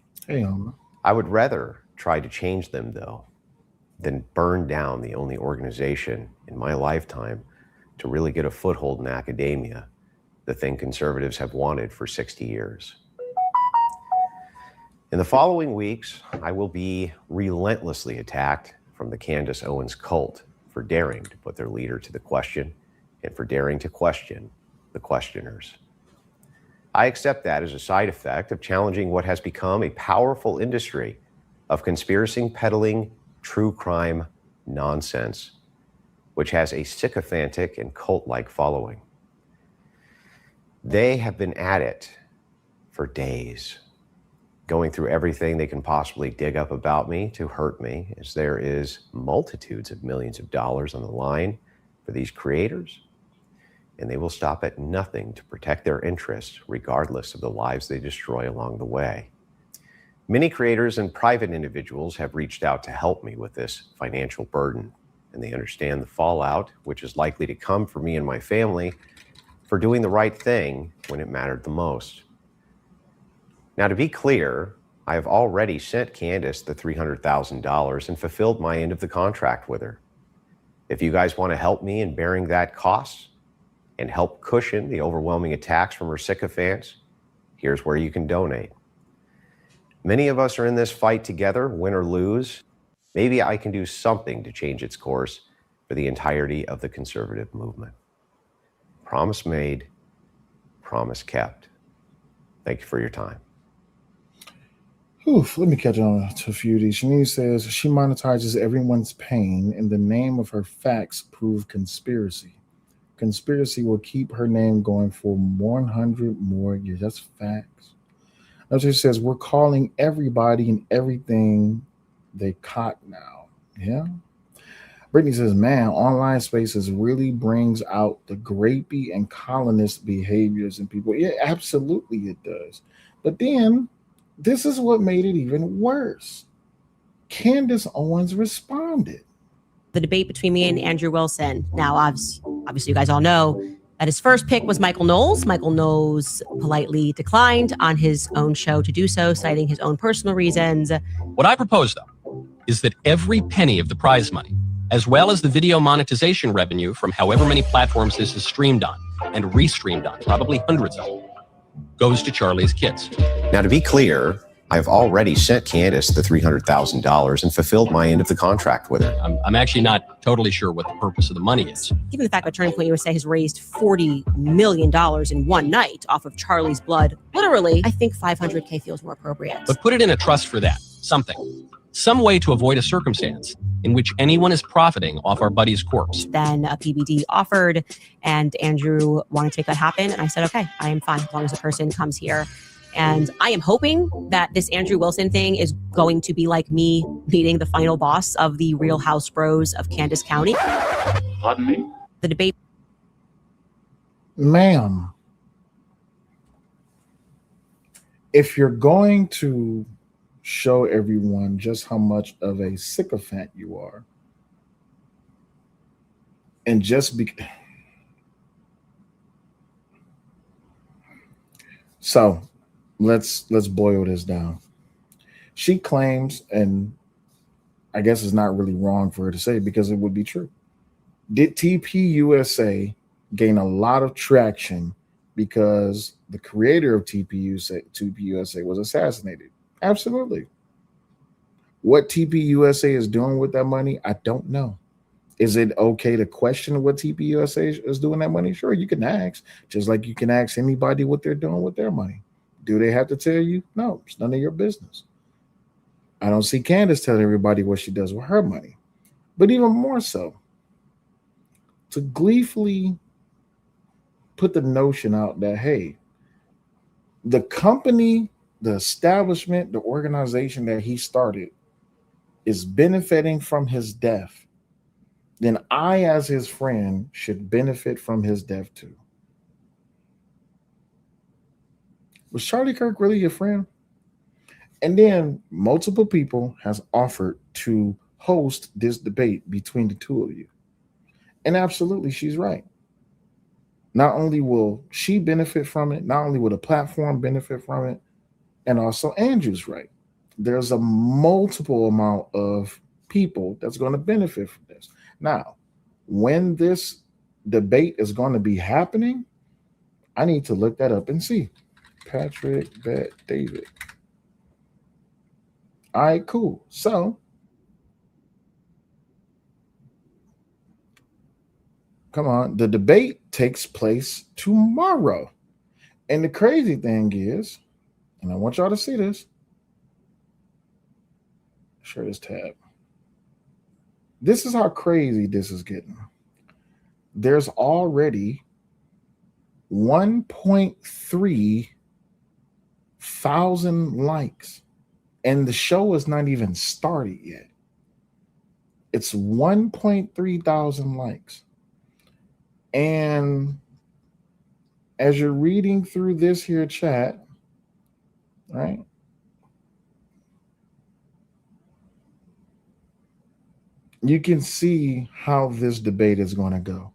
I would rather try to change them, though, than burn down the only organization in my lifetime to really get a foothold in academia, the thing conservatives have wanted for 60 years. In the following weeks, I will be relentlessly attacked from the Candace Owens cult for daring to put their leader to the question and for daring to question the questioners. I accept that as a side effect of challenging what has become a powerful industry of conspiracy peddling, true crime nonsense, which has a sycophantic and cult-like following. They have been at it for days, going through everything they can possibly dig up about me to hurt me, as there is multitudes of millions of dollars on the line for these creators, and they will stop at nothing to protect their interests, regardless of the lives they destroy along the way. Many creators and private individuals have reached out to help me with this financial burden, and they understand the fallout, which is likely to come for me and my family, for doing the right thing when it mattered the most. Now, to be clear, I have already sent Candace the $300,000 and fulfilled my end of the contract with her. If you guys want to help me in bearing that cost and help cushion the overwhelming attacks from her sycophants, here's where you can donate. Many of us are in this fight together, win or lose. Maybe I can do something to change its course for the entirety of the conservative movement. Promise made, promise kept. Thank you for your time. Let me catch on to a few of these. Shanice says she monetizes everyone's pain in the name of her facts prove conspiracy. Conspiracy will keep her name going for 100 more years. That's facts. Now she says we're calling everybody and everything they caught now. Yeah. Brittany says, man, online spaces really brings out the grapey and colonist behaviors in people. Yeah, absolutely it does. But then this is what made it even worse. Candace Owens responded. The debate between me and Andrew Wilson. Now, obviously you guys all know that his first pick was Michael Knowles. Michael Knowles politely declined on his own show to do so, citing his own personal reasons. What I propose, though, is that every penny of the prize money, as well as the video monetization revenue from however many platforms this is streamed on and restreamed on, probably hundreds of them, goes to Charlie's kids. Now, to be clear, I've already sent Candace the $300,000 and fulfilled my end of the contract with her. I'm actually not totally sure what the purpose of the money is. Given the fact that Turning Point USA has raised $40 million in one night off of Charlie's blood, literally, I think $500K feels more appropriate. But put it in a trust for that, something. Some way to avoid a circumstance in which anyone is profiting off our buddy's corpse. Then a PBD offered, and Andrew wanted to make that happen. And I said, okay, I am fine as long as the person comes here. And I am hoping that this Andrew Wilson thing is going to be like me meeting the final boss of the Real House Bros of Candace County. Pardon me? The debate. Ma'am, if you're going to show everyone just how much of a sycophant you are, and just be so let's boil this down. She claims, and I guess it's not really wrong for her to say because it would be true. Did TPUSA gain a lot of traction because the creator of TPUSA was assassinated? Absolutely. What TPUSA is doing with that money, I don't know. Is it okay to question what TPUSA is doing that money? Sure, you can ask, just like you can ask anybody what they're doing with their money. Do they have to tell you? No, it's none of your business. I don't see Candace telling everybody what she does with her money. But even more so, to gleefully put the notion out that, hey, the company, the establishment, the organization that he started is benefiting from his death, then I, as his friend, should benefit from his death too. Was Charlie Kirk really your friend? And then multiple people has offered to host this debate between the two of you. And absolutely, she's right. Not only will she benefit from it, not only will the platform benefit from it, and also Andrew's right. There's a multiple amount of people that's going to benefit from this. Now, when this debate is going to be happening, I need to look that up and see. Patrick Bet David. All right, cool. So, come on. The debate takes place tomorrow. And the crazy thing is, and I want y'all to see this. Share this tab. This is how crazy this is getting. There's already 1.3 thousand likes, and the show is not even started yet. It's 1.3 thousand likes. And as you're reading through this here chat, right? You can see how this debate is going to go.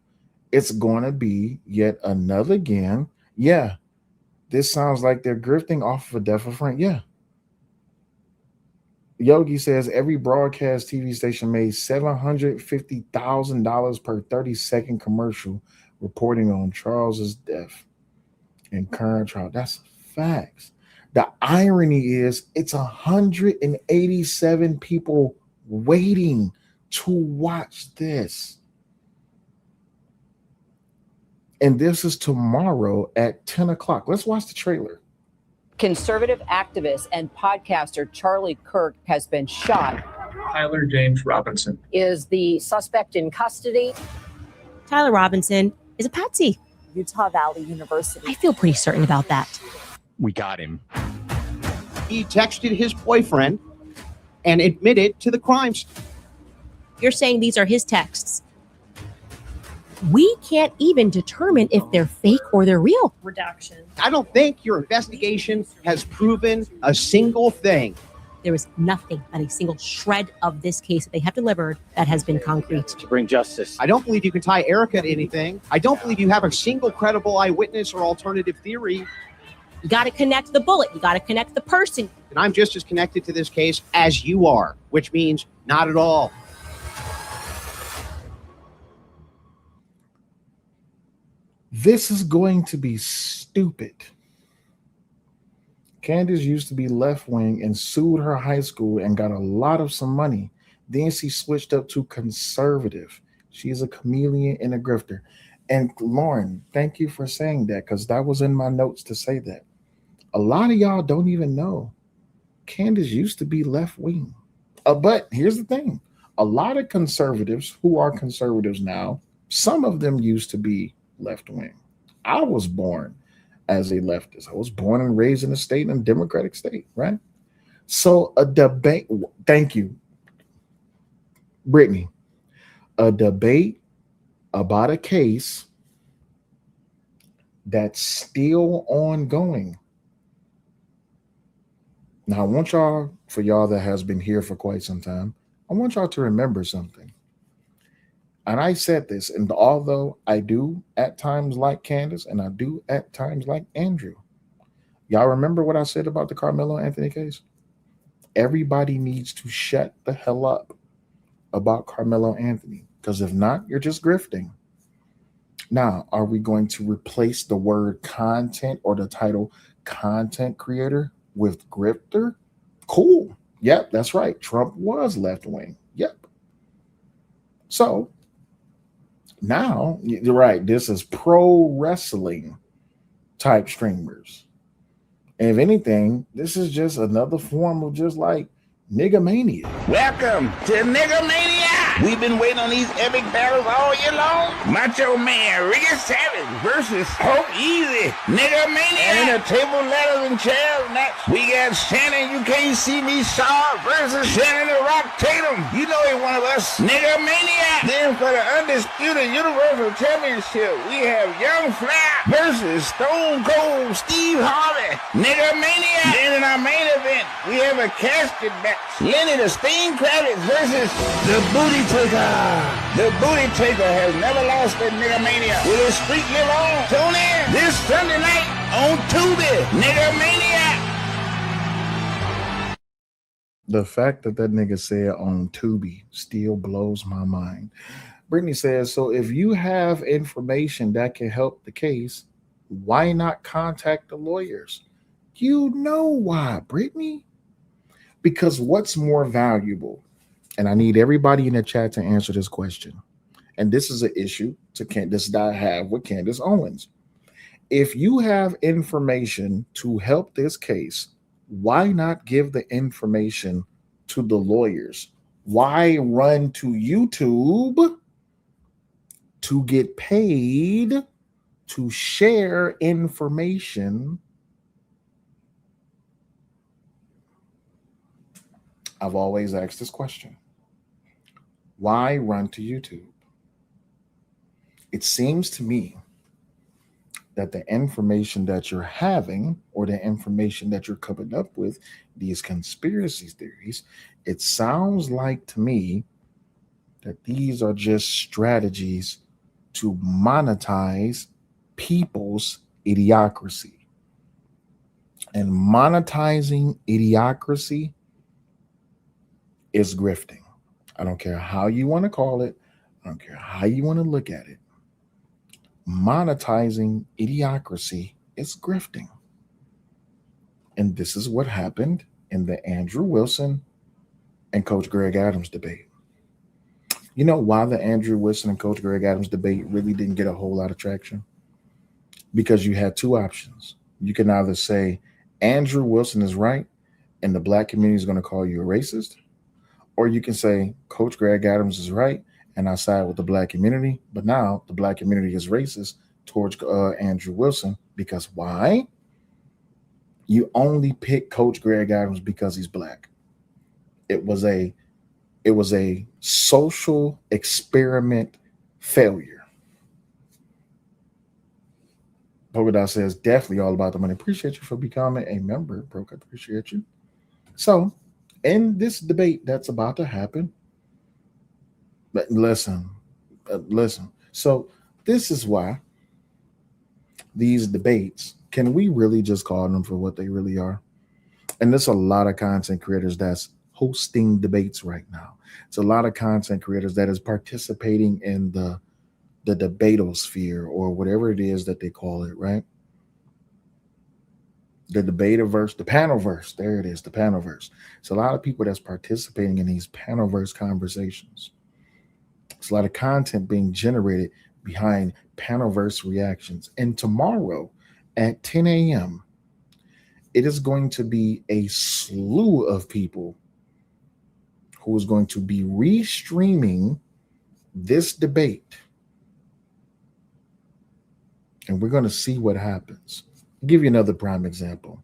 It's going to be yet another again. Yeah, this sounds like they're grifting off of a death of a friend. Yeah. Yogi says every broadcast TV station made $750,000 per 30-second commercial reporting on Charles's death and current trial. That's facts. The irony is it's 187 people waiting to watch this. And this is tomorrow at 10 o'clock. Let's watch the trailer. Conservative activist and podcaster Charlie Kirk has been shot. Tyler James Robinson. Is the suspect in custody? Tyler Robinson is a patsy. Utah Valley University. I feel pretty certain about that. We got him. He texted his boyfriend and admitted to the crimes. You're saying these are his texts. We can't even determine if they're fake or they're real. Redaction. I don't think your investigation has proven a single thing. There is nothing, not a single shred of this case that they have delivered that has been concrete. To bring justice. I don't believe you can tie Erica to anything. I don't believe you have a single credible eyewitness or alternative theory. You got to connect the bullet. You got to connect the person. And I'm just as connected to this case as you are, which means not at all. This is going to be stupid. Candace used to be left-wing and sued her high school and got a lot of some money Then she switched up to conservative. She's a chameleon and a grifter. And Lauren, thank you for saying that because that was in my notes to say that. A lot of y'all don't even know Candace used to be left wing. But here's the thing, a lot of conservatives who are conservatives now, some of them used to be left wing. I was born as a leftist. I was born and raised in a democratic state, right? So a debate, thank you, Brittany, a debate about a case that's still ongoing. Now, I want y'all, for y'all that has been here for quite some time, I want y'all to remember something. And I said this, and although I do at times like Candace and I do at times like Andrew, y'all remember what I said about the Carmelo Anthony case? Everybody needs to shut the hell up about Carmelo Anthony, because if not, you're just grifting. Now, are we going to replace the word content or the title content creator with grifter? Cool. Yep, that's right. Trump was left wing. Yep. So now, you're right. This is pro wrestling type streamers. And if anything, this is just another form of just like nigga mania. Welcome to Nigga Mania. We've been waiting on these epic battles all year long. Macho Man Ricky Savage versus Hope Easy. Nigga Mania. And in a table, ladders, and chairs match, we got Shannon You Can't See Me Shaw versus Shannon the Rock Tatum. You know he's one of us. Nigga Mania. Then for the undisputed Universal Championship, we have Young Flair versus Stone Cold Steve Harvey. Nigga Mania. Then in our main event, we have a casket match. Lenny the Steen Kravitz versus the Booty Taker. The Booty Taker has never lost at Nigga Mania. Will his streak live on? Tune in this Sunday night on Tubi. Nigga Mania. The fact that nigga said on Tubi still blows my mind. Brittany says, so if you have information that can help the case, why not contact the lawyers? You know why, Brittany? Because what's more valuable? And I need everybody in the chat to answer this question. And this is an issue to Candace that I have with Candace Owens. If you have information to help this case, why not give the information to the lawyers? Why run to YouTube to get paid to share information? I've always asked this question. Why run to YouTube? It seems to me that the information that you're having or the information that you're coming up with, these conspiracy theories, it sounds like to me that these are just strategies to monetize people's idiocracy. And monetizing idiocracy is grifting. I don't care how you want to call it. I don't care how you want to look at it. Monetizing idiocracy is grifting. And this is what happened in the Andrew Wilson and Coach Greg Adams debate. You know why the Andrew Wilson and Coach Greg Adams debate really didn't get a whole lot of traction? Because you had two options. You can either say Andrew Wilson is right and the black community is going to call you a racist, or you can say Coach Greg Adams is right and I side with the black community, but now the black community is racist towards Andrew Wilson. Because why? You only pick Coach Greg Adams because he's black. It was a social experiment failure. Polka Dot says, definitely all about the money. Appreciate you for becoming a member, Broke. I appreciate you. So, in this debate that's about to happen, but listen. So, this is why these debates, can we really just call them for what they really are? And there's a lot of content creators that's hosting debates right now. It's a lot of content creators that is participating in the debatosphere or whatever it is that they call it, right? The debaterverse, the panelverse. There it is, the panelverse. It's a lot of people that's participating in these panelverse conversations. It's a lot of content being generated behind panelverse reactions. And tomorrow at 10 a.m., it is going to be a slew of people who is going to be restreaming this debate. And we're going to see what happens. I'll give you another prime example.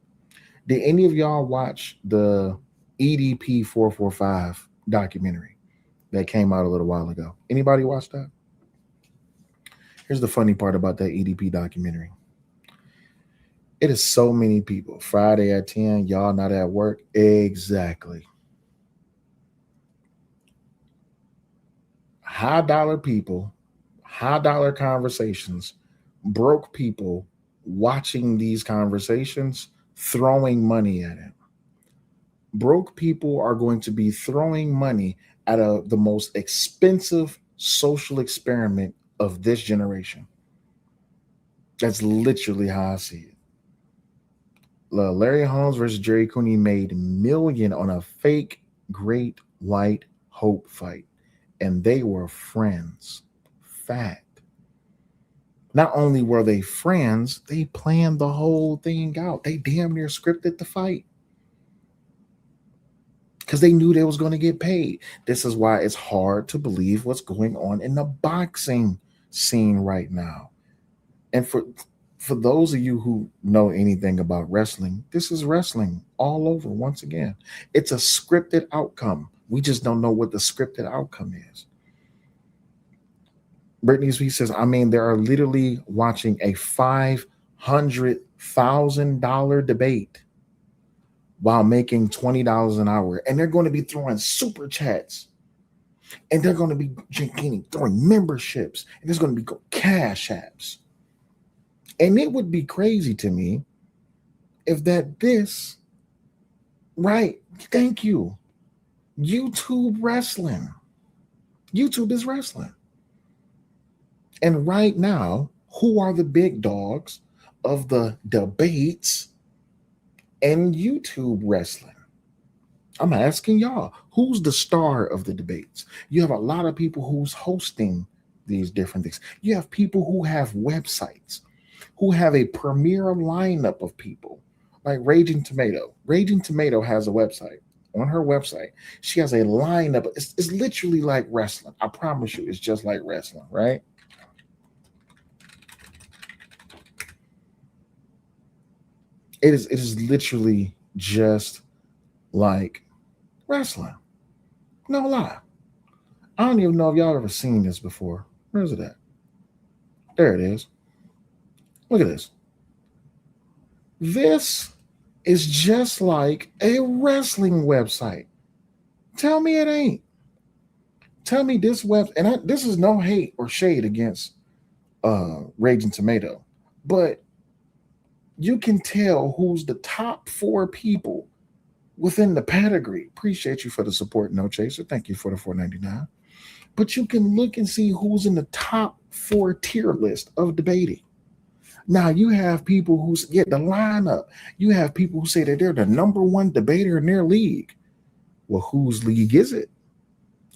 Did any of y'all watch the EDP 445 documentary that came out a little while ago? Anybody watch that? Here's the funny part about that EDP documentary. It is so many people. Friday at 10, y'all not at work? Exactly. High dollar people, high dollar conversations, broke people watching these conversations, throwing money at it. Broke people are going to be throwing money at the most expensive social experiment of this generation. That's literally how I see it. Larry Holmes versus Jerry Cooney made million on a fake great white hope fight. And they were friends. Fact. Not only were they friends, they planned the whole thing out. They damn near scripted the fight because they knew they was going to get paid. This is why it's hard to believe what's going on in the boxing scene right now. And for those of you who know anything about wrestling, this is wrestling all over once again. It's a scripted outcome. We just don't know what the scripted outcome is. Brittany Sweet says, I mean, they are literally watching a $500,000 debate while making $20 an hour. And they're going to be throwing super chats. And they're going to be throwing memberships. And there's going to be cash apps. And it would be crazy to me if right, thank you, YouTube wrestling. YouTube is wrestling. And right now, who are the big dogs of the debates and YouTube wrestling? I'm asking y'all, who's the star of the debates? You have a lot of people who's hosting these different things. You have people who have websites, who have a premier lineup of people, like Raging Tomato. Raging Tomato has a website. On her website, she has a lineup. It's literally like wrestling. I promise you, it's just like wrestling, right? It is literally just like wrestling. No lie. I don't even know if y'all ever seen this before. Where is it at? There it is. Look at this. This is just like a wrestling website. Tell me it ain't. Tell me this this is no hate or shade against Raging Tomato, but you can tell who's the top 4 people within the pedigree. Appreciate you for the support, No Chaser. Thank you for the $4.99. But you can look and see who's in the top 4 tier list of debating. Now you have people who get the lineup. You have people who say that they're the number 1 debater in their league. Well, whose league is it?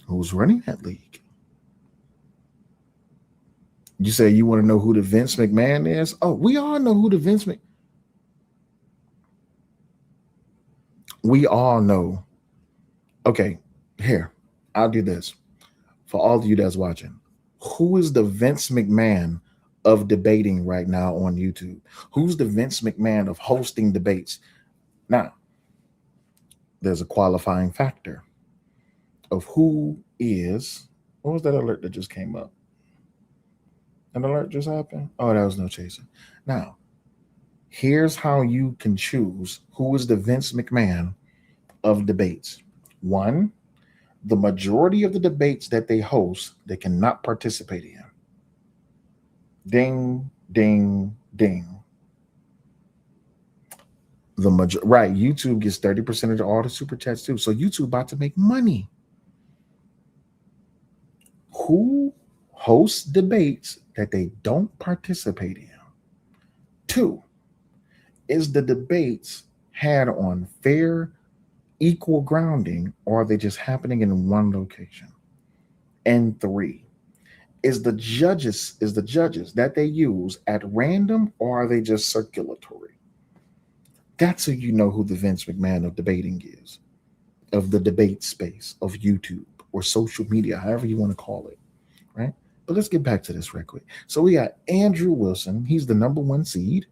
Who's running that league? You say you want to know who the Vince McMahon is? Oh, we all know who the Vince McMahon. We all know. Okay, here, I'll do this. For all of you that's watching, who is the Vince McMahon of debating right now on YouTube? Who's the Vince McMahon of hosting debates? Now, there's a qualifying factor of who is. What was that alert that just came up? An alert just happened? Oh, that was No Chaser. Now, here's how you can choose who is the Vince McMahon of debates. 1, the majority of the debates that they host, they cannot participate in. Ding, ding, ding. Right, YouTube gets 30% of all the super chats too. So YouTube about to make money. Who hosts debates that they don't participate in? 2, is the debates had on fair, equal grounding, or are they just happening in one location? And 3, is the judges that they use at random, or are they just circulatory? That's how you know who the Vince McMahon of debating is, of the debate space, of YouTube or social media, however you want to call it, right? But let's get back to this real quick. So we got Andrew Wilson. He's the number 1 seed.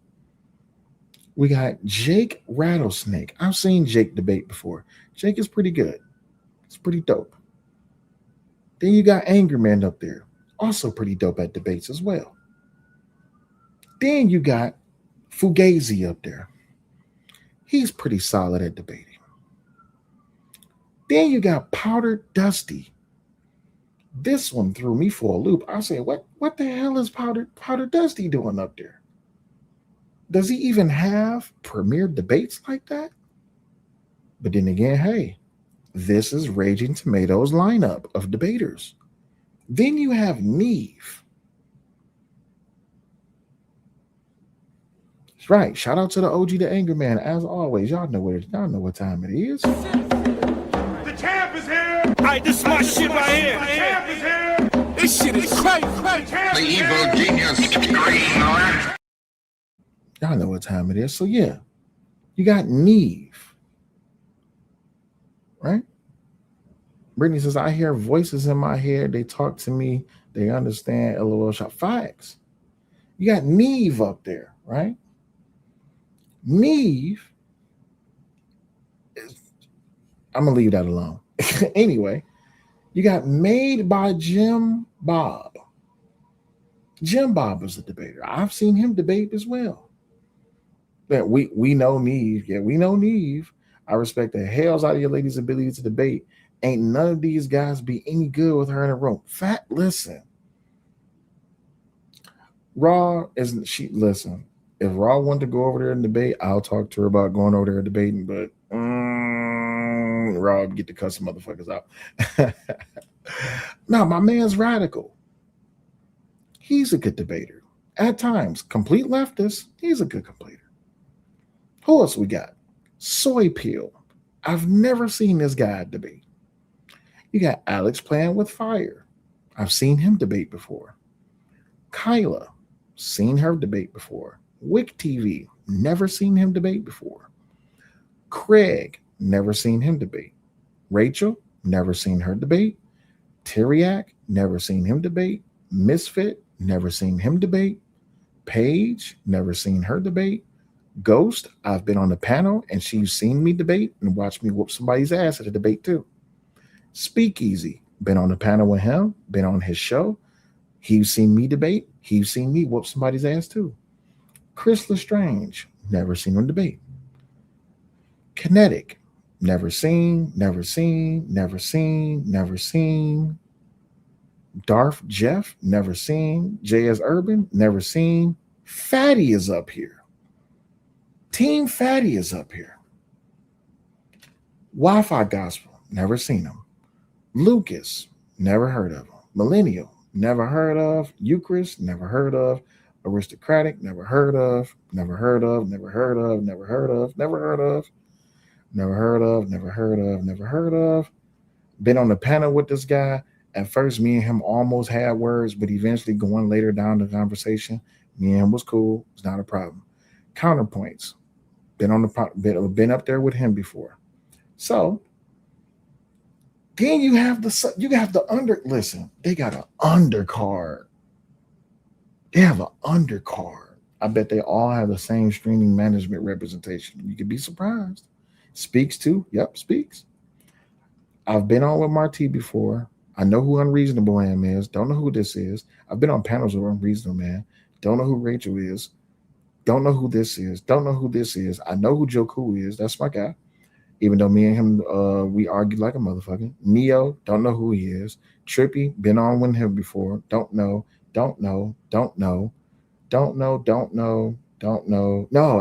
We got Jake Rattlesnake. I've seen Jake debate before. Jake is pretty good. It's pretty dope. Then you got Angry Man up there. Also pretty dope at debates as well. Then you got Fugazi up there. He's pretty solid at debating. Then you got Powder Dusty. This one threw me for a loop. I said, what the hell is Powder Dusty doing up there? Does he even have premier debates like that? But then again, hey, this is Raging Tomatoes' lineup of debaters. Then you have Neve. That's right. Shout out to the OG, the Angry Man. As always, y'all know what time it is. The champ is here. Alright, this is my shit right here. The champ is here. This shit is crazy. The evil genius scream, Lord. Y'all know what time it is. So yeah, you got Neve, right? Brittany says, I hear voices in my head. They talk to me. They understand. LOL shop. Facts. You got Neve up there, right? Neve is, I'm going to leave that alone. Anyway, you got Made by Jim Bob. Jim Bob is a debater. I've seen him debate as well. That we know Neve. Yeah, we know Neve. I respect the hells out of your lady's ability to debate. Ain't none of these guys be any good with her in a room. Listen. Raw isn't she? Listen, if Raw wanted to go over there and debate, I'll talk to her about going over there and debating. But Raw get to cuss some motherfuckers out. No, my man's radical. He's a good debater. At times, complete leftist. He's a good debater. Who else we got? Soy Peel. I've never seen this guy debate. You got Alex Playing with Fire. I've seen him debate before. Kyla, seen her debate before. Wick TV, never seen him debate before. Craig, never seen him debate. Rachel, never seen her debate. Tyriak, never seen him debate. Misfit, never seen him debate. Paige, never seen her debate. Ghost, I've been on the panel and she's seen me debate and watched me whoop somebody's ass at a debate too. Speakeasy, been on the panel with him, been on his show. He's seen me debate. He's seen me whoop somebody's ass too. Chris Lestrange, never seen him debate. Kinetic, never seen. Darth Jeff, never seen. JS Urban, never seen. Fatty is up here. Team Fatty is up here. Wi-Fi Gospel, never seen him. Lucas, never heard of him. Millennial, never heard of. Eucharist, never heard of. Aristocratic, never heard of. Been on the panel with this guy. At first, me and him almost had words, but eventually going later down the conversation, me and him was cool. It's not a problem. Counterpoints. Been up there with him before. So then you have the under. Listen, they got an undercard. They have an undercard. I bet they all have the same streaming management representation. You could be surprised. Speaks too. Yep, Speaks. I've been on with Marty before. I know who Unreasonable Man is. Don't know who this is. I've been on panels with Unreasonable Man. Don't know who Rachel is. Don't know who this is. Don't know who this is. I know who Joku is. That's my guy. Even though me and him, we argued like a motherfucker. Neo, don't know who he is. Trippy, been on with him before. Don't know. No,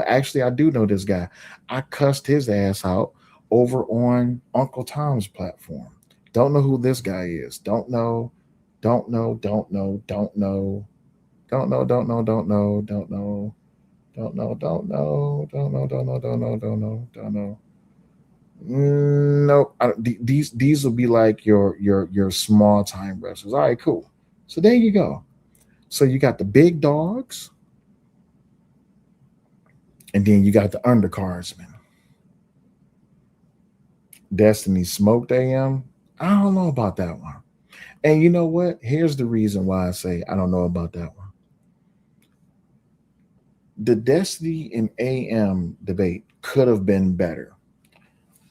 actually, I do know this guy. I cussed his ass out over on Uncle Tom's platform. Don't know who this guy is. Don't know. No, these will be like your small time wrestlers. All right, cool. So there you go. So you got the big dogs, and then you got the undercardsmen. Destiny smoked AM. I don't know about that one. And you know what? Here's the reason why I say I don't know about that one. The Destiny and AM debate could have been better,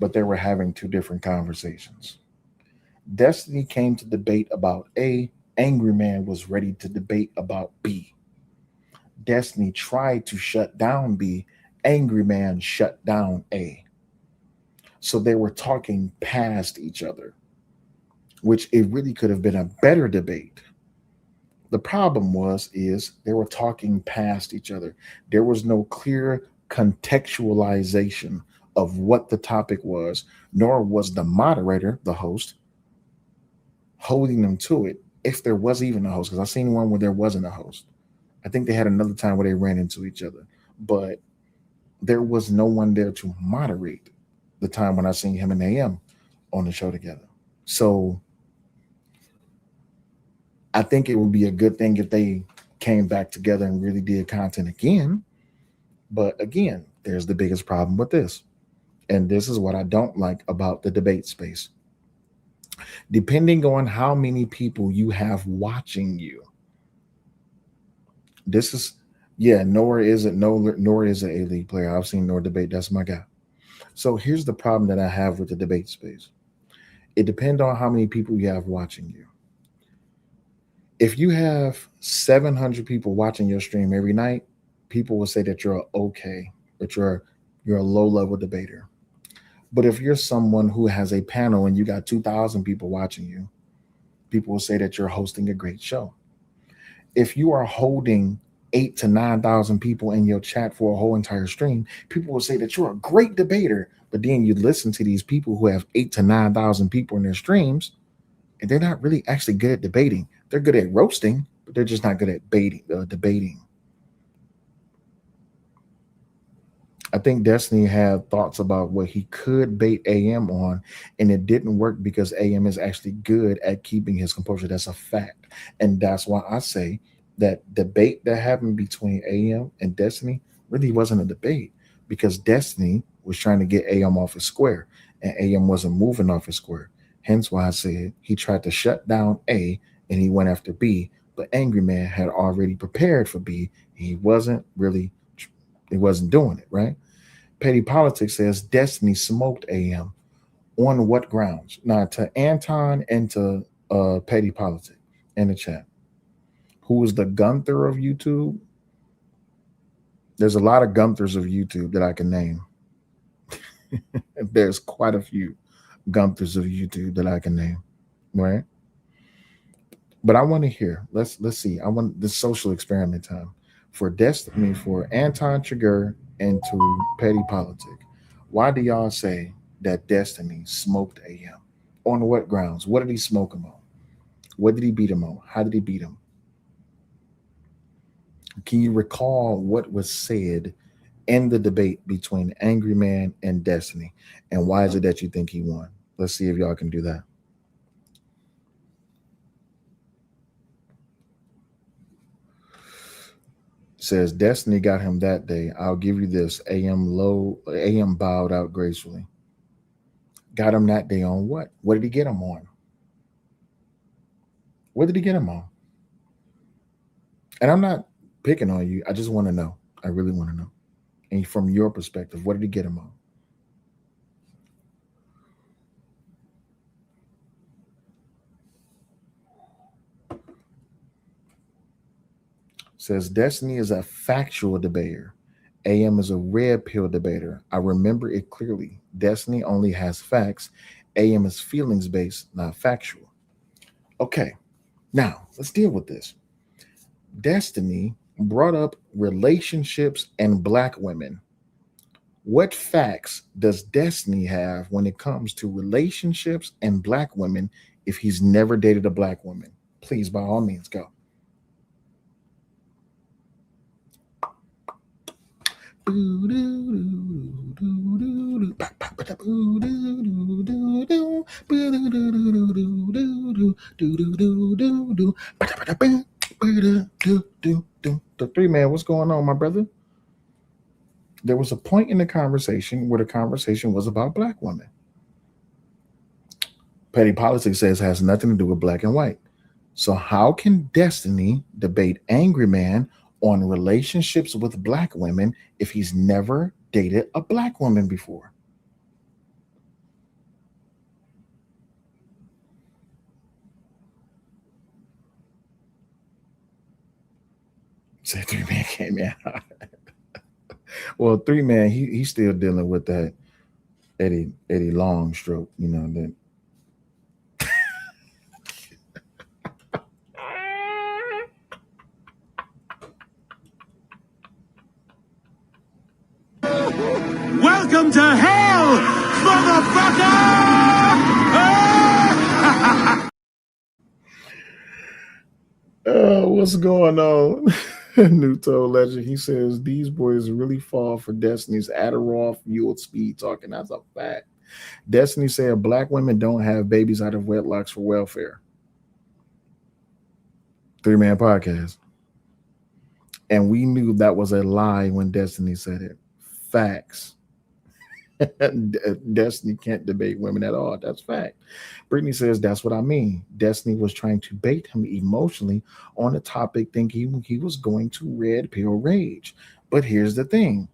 but they were having two different conversations. Destiny came to debate about A. Angry Man was ready to debate about B. Destiny tried to shut down B. Angry Man shut down A. So they were talking past each other, which it really could have been a better debate. The problem is they were talking past each other. There was no clear contextualization of what the topic was, nor was the moderator, the host, holding them to it, if there was even a host. Because I've seen one where there wasn't a host. I think they had another time where they ran into each other, but there was no one there to moderate the time when I seen him and AM on the show together. So I think it would be a good thing if they came back together and really did content again. But again, there's the biggest problem with this. And this is what I don't like about the debate space. Depending on how many people you have watching you, this is, Nor is an A-League player. I've seen Nor debate. That's my guy. So here's the problem that I have with the debate space. It depends on how many people you have watching you. If you have 700 people watching your stream every night, people will say that you're okay, that you're a low-level debater. But if you're someone who has a panel and you got 2,000 people watching you, people will say that you're hosting a great show. If you are holding 8,000 to 9,000 people in your chat for a whole entire stream, people will say that you're a great debater. But then you listen to these people who have 8,000 to 9,000 people in their streams, and they're not really actually good at debating. They're good at roasting, but they're just not good at debating. I think Destiny had thoughts about what he could bait AM on, and it didn't work because AM is actually good at keeping his composure. That's a fact. And that's why I say that debate that happened between AM and Destiny really wasn't a debate, because Destiny was trying to get AM off his square, and AM wasn't moving off his square. Hence why I said he tried to shut down A and he went after B, but Angry Man had already prepared for B. He wasn't doing it, right? Petty Politics says Destiny smoked AM. On what grounds? Now, to Anton and to Petty Politics in the chat, who is the Gunther of YouTube? There's a lot of Gunthers of YouTube that I can name. There's quite a few Gunthers of YouTube that I can name, right? But I want to hear. Let's see. I want the social experiment time for Destiny, for Anton Chigurh and to Petty Politic. Why do y'all say that Destiny smoked AM? On what grounds? What did he smoke him on? What did he beat him on? How did he beat him? Can you recall what was said in the debate between Angry Man and Destiny? And why is it that you think he won? Let's see if y'all can do that. Says Destiny got him that day. I'll give you this. AM bowed out gracefully. Got him that day on what? What did he get him on? What did he get him on? And I'm not picking on you. I just want to know. I really want to know. And from your perspective, what did he get him on? Says Destiny is a factual debater. AM is a red pill debater. I remember it clearly. Destiny only has facts. AM is feelings based, not factual. Okay, now let's deal with this. Destiny brought up relationships and black women. What facts does Destiny have when it comes to relationships and black women if he's never dated a black woman? Please, by all means, go. The three man, what's going on, my brother? There was a point in the conversation where the conversation was about black women. Petty politics says has nothing to do with black and white. So how can Destiny debate Angry Man on relationships with black women if he's never dated a black woman before? Say three man came in. Well, three man, he's still dealing with that Eddie Long stroke, you know, that. Welcome to hell, motherfucker! What's going on? Nuto Legend, he says these boys really fall for Destiny's Adderall fueled speed talking. That's a fact. Destiny said black women don't have babies out of wedlocks for welfare. Three-man podcast. And we knew that was a lie when Destiny said it. Facts. Destiny can't debate women at all. That's fact. Brittany says that's what I mean. Destiny was trying to bait him emotionally on a topic, thinking he was going to red pill rage. But here's the thing.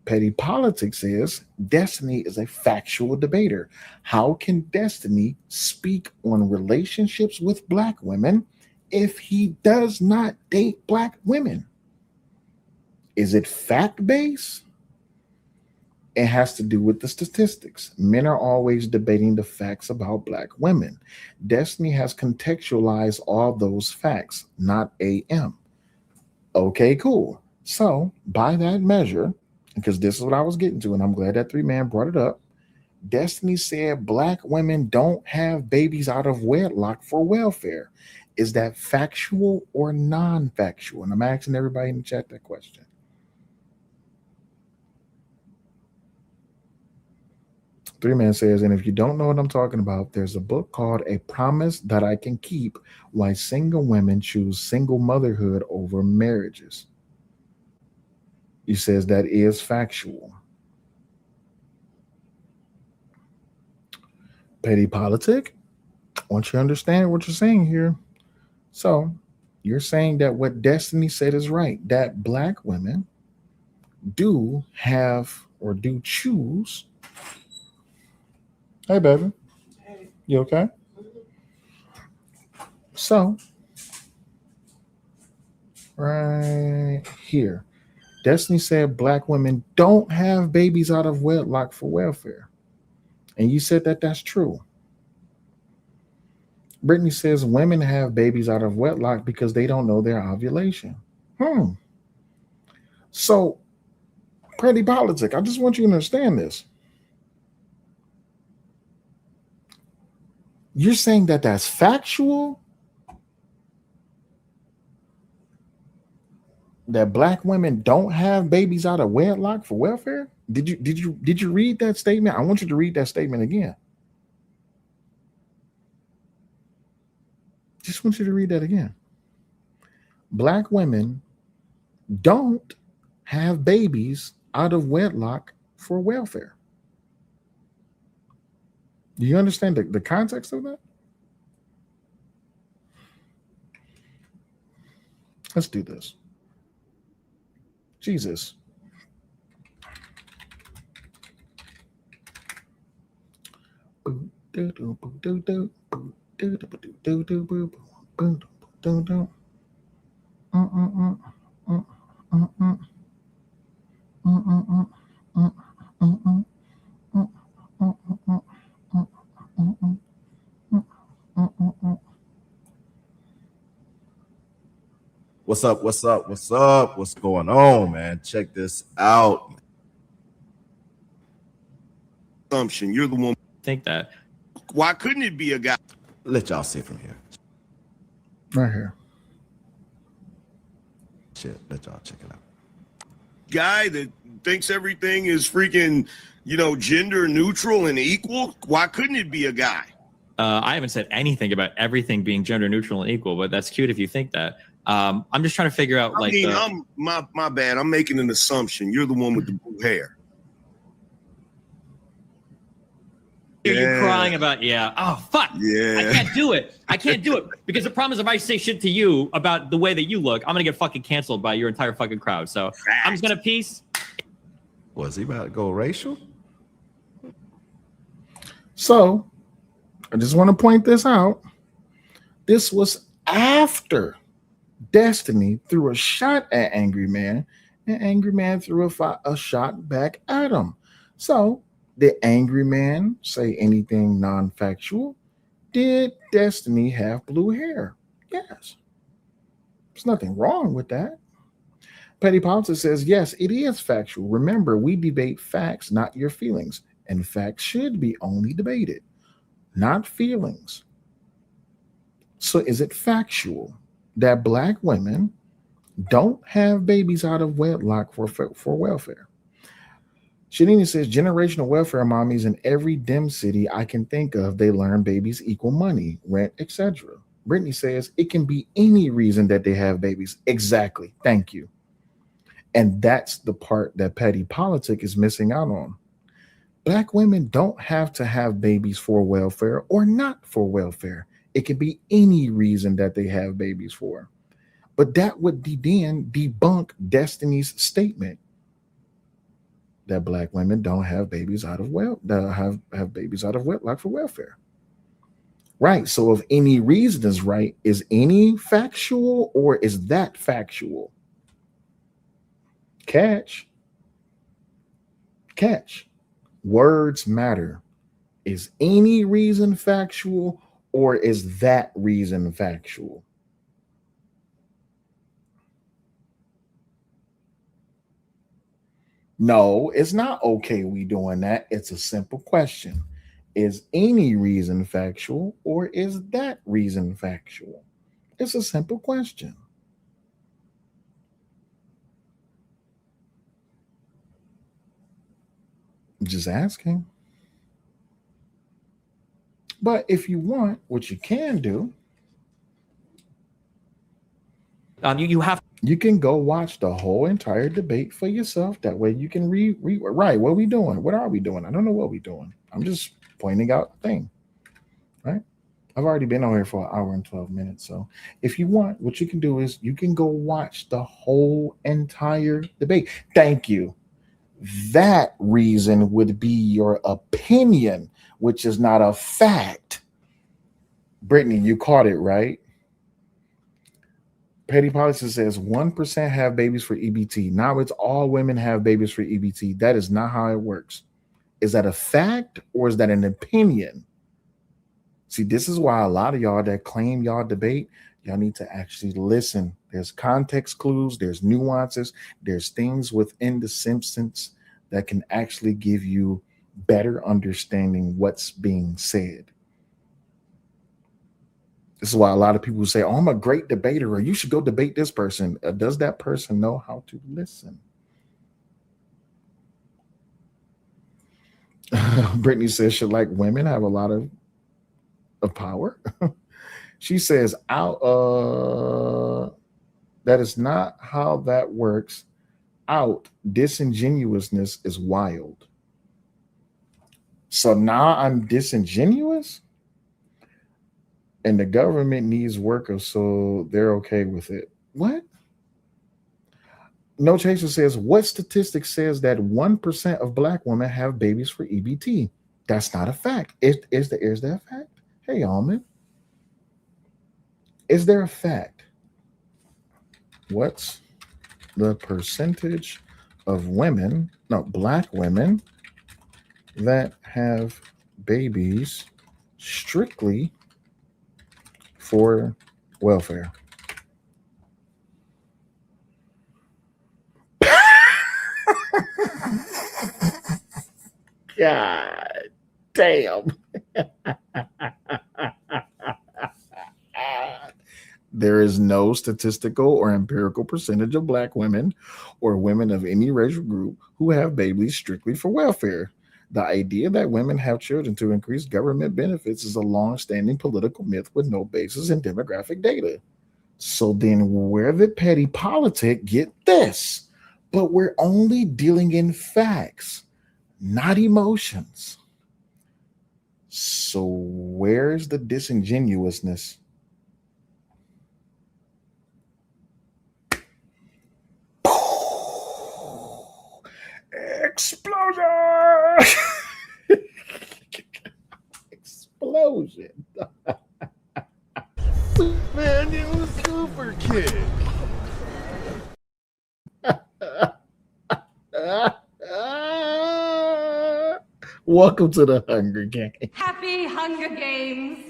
Petty politics says Destiny is a factual debater. How can Destiny speak on relationships with black women if he does not date black women? Is it fact-based? It has to do with the statistics. Men are always debating the facts about black women. Destiny has contextualized all those facts, not AM. Okay, cool. So by that measure, because this is what I was getting to, and I'm glad that three man brought it up, Destiny said black women don't have babies out of wedlock for welfare. Is that factual or non-factual? And I'm asking everybody in the chat that question. Three man says, and if you don't know what I'm talking about, there's a book called A Promise That I Can Keep, Why Single Women Choose Single Motherhood Over Marriages. He says that is factual. Petty politic, I want you to understand what you're saying here. So you're saying that what Destiny said is right, that black women do have or do choose. Hey, baby. Hey. You okay? So, right here, Destiny said black women don't have babies out of wedlock for welfare. And you said that that's true. Brittany says women have babies out of wedlock because they don't know their ovulation. So, petty politic, I just want you to understand this. You're saying that that's factual? That black women don't have babies out of wedlock for welfare? Did you read that statement? I want you to read that statement again. Just want you to read that again. Black women don't have babies out of wedlock for welfare. Do you understand the context of that? Let's do this. Jesus. What's up? What's up? What's up? What's going on, man? Check this out. You're the one. Think that. Why couldn't it be a guy? Let y'all see from here. Right here. Shit, let y'all check it out. guy that thinks everything is freaking, gender neutral and equal? Why couldn't it be a guy? I haven't said anything about everything being gender neutral and equal, but that's cute if you think that. I'm just trying to figure out, my bad. I'm making an assumption. You're the one with the blue hair. You're crying about, oh, fuck. Yeah. I can't do it. Because the problem is if I say shit to you about the way that you look, I'm going to get fucking canceled by your entire fucking crowd. So I'm just going to peace. Was he about to go racial? So I just want to point this out. This was after Destiny threw a shot at Angry Man, and Angry Man threw a shot back at him. So did Angry Man say anything non-factual? Did Destiny have blue hair? Yes. There's nothing wrong with that. Petty Politics says, yes, it is factual. Remember, we debate facts, not your feelings. And facts should be only debated, not feelings. So is it factual that Black women don't have babies out of wedlock for welfare? Shanini says, generational welfare mommies in every dim city I can think of, they learn babies equal money, rent, etc. Brittany says, it can be any reason that they have babies. Exactly. Thank you. And that's the part that Petty Politic is missing out on. Black women don't have to have babies for welfare or not for welfare. It can be any reason that they have babies for. But that would then debunk Destiny's statement that Black women don't have babies out of have babies out of wedlock for welfare. Right. So if any reason is right, is any factual or is that factual? Catch. Words matter. Is any reason factual or is that reason factual? No, it's not okay we doing that. It's a simple question. Is any reason factual or is that reason factual? It's a simple question. Just asking. But if you want, what you can do, you can go watch the whole entire debate for yourself. That way you can read. Right, what are we doing? What are we doing? I don't know what we're doing. I'm just pointing out the thing. Right? I've already been on here for 1 hour and 12 minutes. So if you want, what you can do is you can go watch the whole entire debate. Thank you. That reason would be your opinion, which is not a fact. Brittany, you caught it, right? Petty Policy says 1% have babies for EBT. Now it's all women have babies for EBT. That is not how it works. Is that a fact or is that an opinion? See, this is why a lot of y'all that claim y'all debate, y'all need to actually listen. There's context clues, there's nuances, there's things within the Simpsons that can actually give you better understanding what's being said. This is why a lot of people say, oh, I'm a great debater, or you should go debate this person. Does that person know how to listen? Brittany says, should like women have a lot of power? She says, that is not how that works. Out disingenuousness is wild. So now I'm disingenuous? And the government needs workers, so they're okay with it. What? No Chaser says, what statistic says that 1% of Black women have babies for EBT? That's not a fact. Is there a fact? Hey, Almond. Is there a fact? What's the percentage of Black women that have babies strictly for welfare? God damn. There is no statistical or empirical percentage of black women or women of any racial group who have babies strictly for welfare. The idea that women have children to increase government benefits is a long-standing political myth with no basis in demographic data. So then where did petty politic get this? But we're only dealing in facts, not emotions. So where's the disingenuousness? Explosion! Explosion. Man, you was super kid. Welcome to the Hunger Games. Happy Hunger Games,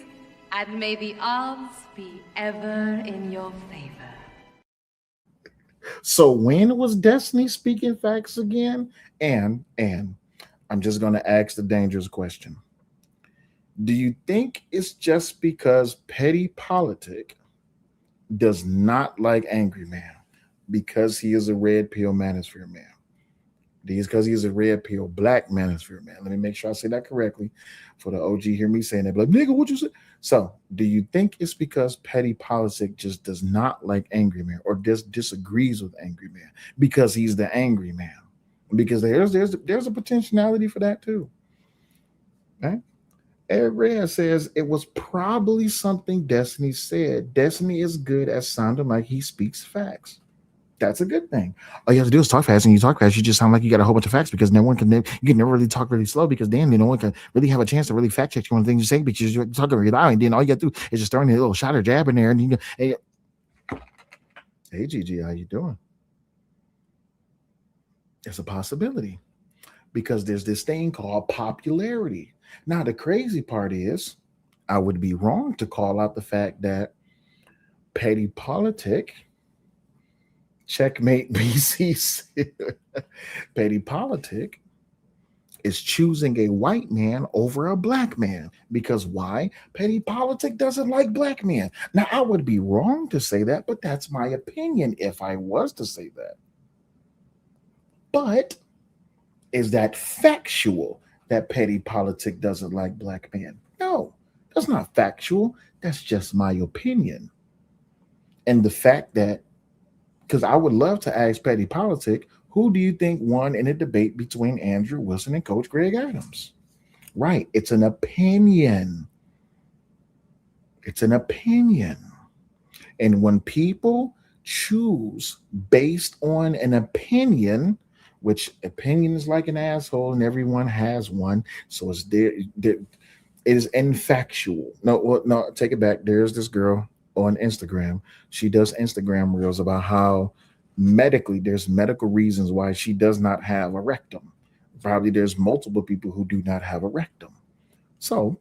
and may the odds be ever in your favor. So when was Destiny speaking facts again? And I'm just going to ask the dangerous question. Do you think it's just because petty politic does not like Angry Man because he is a red pill manosphere man? Because he's a red pill black manosphere man. Let me make sure I say that correctly for the OG hear me saying that. But like, nigga, what you say? So do you think it's because petty politic just does not like Angry Man or just disagrees with Angry Man because he's the angry man? Because there's a potentiality for that too. Right? Eric Reyes says it was probably something Destiny said. Destiny is good at sounding like he speaks facts. That's a good thing. All you have to do is talk fast, and you talk fast, you just sound like you got a whole bunch of facts because you can never really talk really slow because then no one can really have a chance to really fact check you on things you say because you're talking really loud, and then all you got to do is just throwing a little shot or jab in there, and you go, hey Gigi, how you doing? It's a possibility because there's this thing called popularity. Now, the crazy part is I would be wrong to call out the fact that petty politic, checkmate BC, petty politic is choosing a white man over a black man. Because why? Petty politic doesn't like black men. Now, I would be wrong to say that, but that's my opinion if I was to say that. But is that factual that petty politic doesn't like black men? No, that's not factual. That's just my opinion. And the fact that, because I would love to ask petty politic, who do you think won in a debate between Andrew Wilson and Coach Greg Adams? Right, it's an opinion. It's an opinion. And when people choose based on an opinion, which opinion is like an asshole and everyone has one, so it's there. It is infactual. No, take it back. There's this girl on Instagram. She does Instagram reels about how medically there's medical reasons why she does not have a rectum. Probably there's multiple people who do not have a rectum. So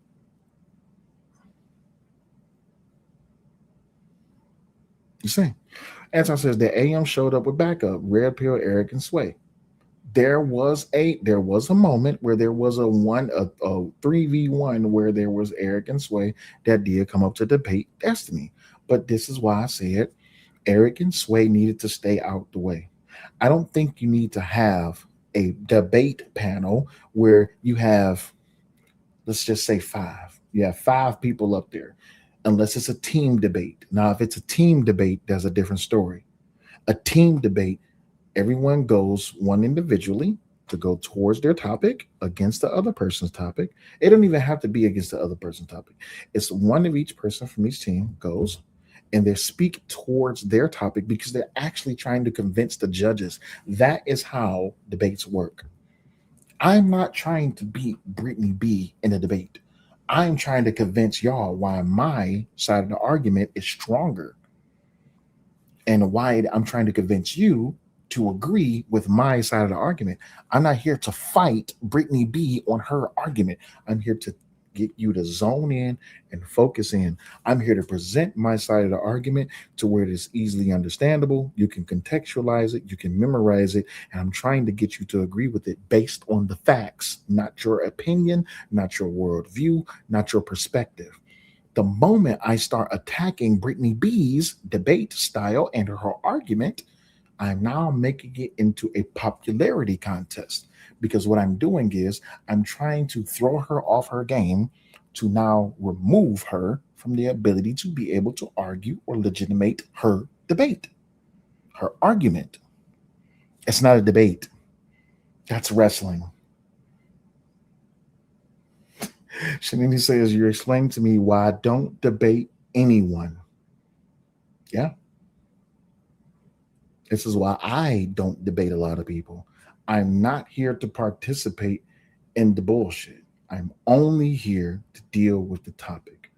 you see, Anton says the AM showed up with backup, Red Pill, Eric, and Sway. There was a moment where there was a 3v1 where there was Eric and Sway that did come up to debate Destiny. But this is why I said Eric and Sway needed to stay out the way. I don't think you need to have a debate panel where you have, let's just say 5. You have 5 people up there, unless it's a team debate. Now, if it's a team debate, that's a different story. A team debate, everyone goes one individually to go towards their topic against the other person's topic. It don't even have to be against the other person's topic. It's one of each person from each team goes and they speak towards their topic because they're actually trying to convince the judges. That is how debates work. I'm not trying to beat Brittany B in a debate. I'm trying to convince y'all why my side of the argument is stronger and why I'm trying to convince you to agree with my side of the argument. I'm not here to fight Brittany B on her argument. I'm here to get you to zone in and focus in. I'm here to present my side of the argument to where it is easily understandable. You can contextualize it, you can memorize it, and I'm trying to get you to agree with it based on the facts, not your opinion, not your worldview, not your perspective. The moment I start attacking Brittany B's debate style and her argument, I'm now making it into a popularity contest, because what I'm doing is I'm trying to throw her off her game to now remove her from the ability to be able to argue or legitimate her debate, her argument. It's not a debate. That's wrestling. Shanini says, you're explaining to me why I don't debate anyone. Yeah. This is why I don't debate a lot of people. I'm not here to participate in the bullshit. I'm only here to deal with the topic.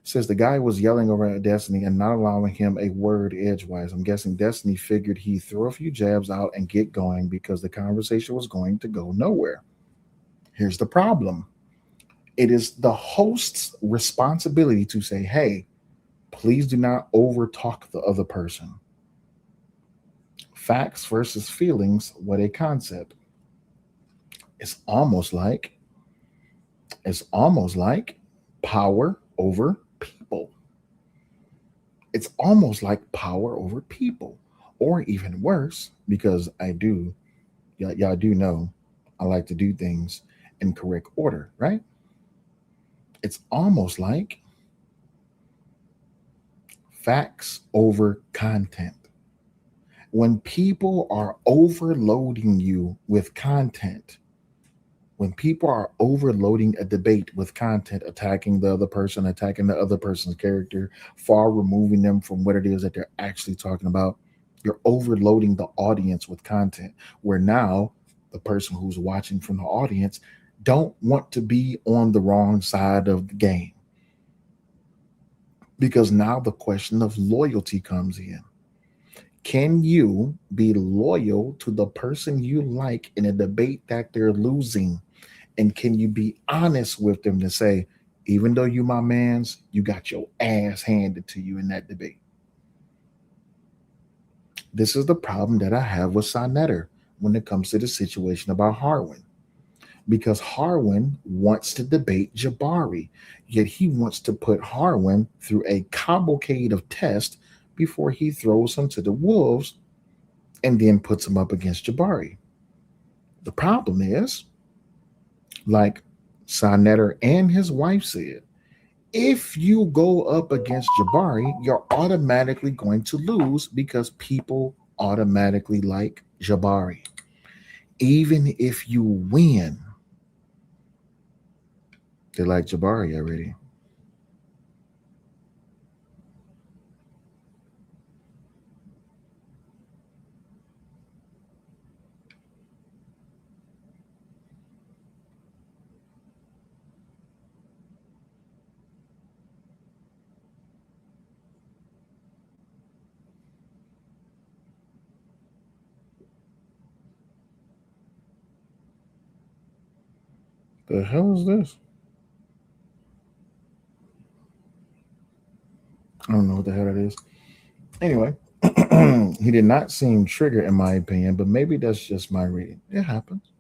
Says the guy was yelling over at Destiny and not allowing him a word edgewise. I'm guessing Destiny figured he'd throw a few jabs out and get going because the conversation was going to go nowhere. Here's the problem. It is the host's responsibility to say, hey, please do not overtalk the other person. Facts versus feelings, what a concept. It's almost like power over people. It's almost like power over people, or even worse, because y'all do know I like to do things in correct order, right? It's almost like facts over content. When people are overloading you with content, when people are overloading a debate with content, attacking the other person, attacking the other person's character, far removing them from what it is that they're actually talking about, you're overloading the audience with content, where now the person who's watching from the audience don't want to be on the wrong side of the game. Because now the question of loyalty comes in. Can you be loyal to the person you like in a debate that they're losing? And can you be honest with them to say, even though you my mans, you got your ass handed to you in that debate? This is the problem that I have with Sonetter when it comes to the situation about Harwin. Because Harwin wants to debate Jabari, yet he wants to put Harwin through a cavalcade of tests before he throws him to the wolves and then puts him up against Jabari. The problem is, like Sonetter and his wife said, if you go up against Jabari, you're automatically going to lose because people automatically like Jabari. Even if you win, they like Jabari already. The hell is this? I don't know what the hell it is. Anyway, he did not seem triggered in my opinion, but maybe that's just my reading. It happens.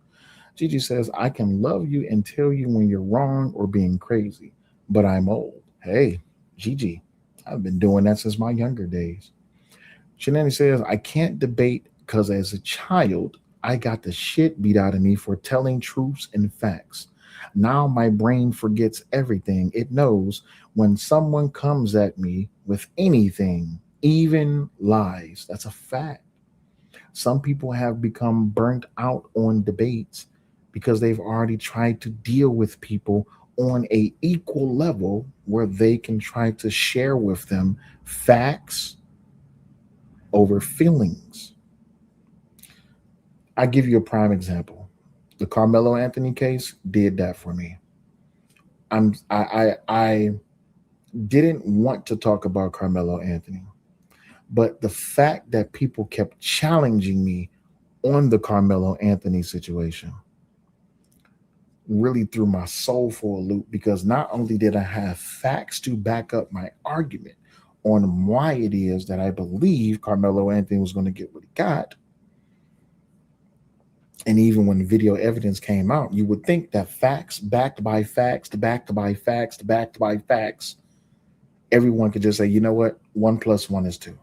Gigi says, I can love you and tell you when you're wrong or being crazy, but I'm old. Hey, Gigi, I've been doing that since my younger days. Shanani says, I can't debate because as a child, I got the shit beat out of me for telling truths and facts. Now my brain forgets everything. It knows when someone comes at me with anything, even lies. That's a fact. Some people have become burnt out on debates because they've already tried to deal with people on a equal level where they can try to share with them facts over feelings. I give you a prime example. The Carmelo Anthony case did that for me. I didn't want to talk about Carmelo Anthony, but the fact that people kept challenging me on the Carmelo Anthony situation really threw my soul for a loop, because not only did I have facts to back up my argument on why it is that I believe Carmelo Anthony was going to get what he got, And even when video evidence came out, you would think that facts backed by facts, backed by facts, backed by facts, everyone could just say, you know what, 1 + 1 is 2.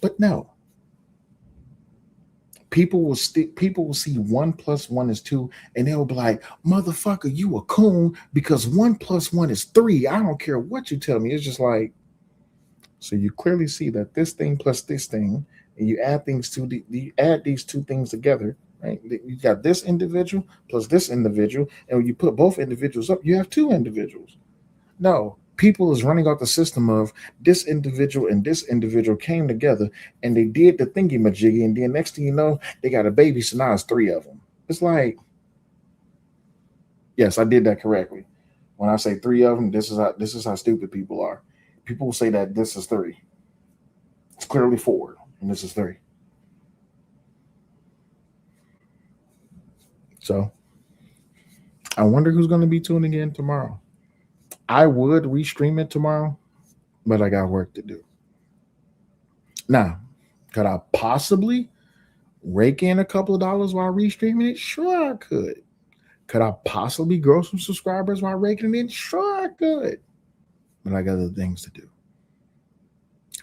But no. People will see 1 + 1 is 2, and they'll be like, motherfucker, you a coon because 1 + 1 is 3. I don't care what you tell me. It's just like, so you clearly see that this thing plus this thing, and you add these two things together, right? You got this individual plus this individual, and when you put both individuals up, you have 2 individuals. No, people is running off the system of this individual and this individual came together and they did the thingy majiggy, and then next thing you know, they got a baby, so now it's 3 of them. It's like, yes, I did that correctly. When I say 3 of them, this is how stupid people are. People will say that this is 3. It's clearly 4, and this is 3. So I wonder who's going to be tuning in tomorrow. I would restream it tomorrow, but I got work to do. Now, could I possibly rake in a couple of dollars while restreaming it? Sure, I could. Could I possibly grow some subscribers while raking it in? Sure, I could. But I got other things to do.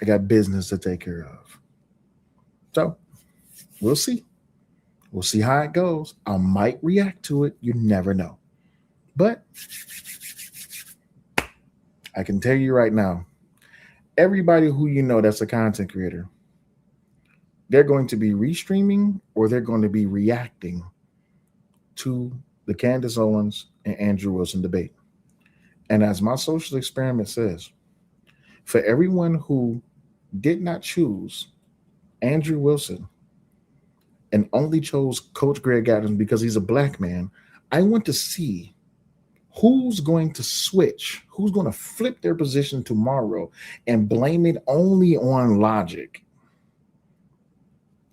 I got business to take care of. So we'll see. We'll see how it goes. I might react to it. You never know. But I can tell you right now, everybody who you know that's a content creator, they're going to be restreaming or they're going to be reacting to the Candace Owens and Andrew Wilson debate. And as my social experiment says, for everyone who did not choose Andrew Wilson and only chose Coach Greg Adams because he's a black man, I want to see who's going to switch, who's going to flip their position tomorrow and blame it only on logic.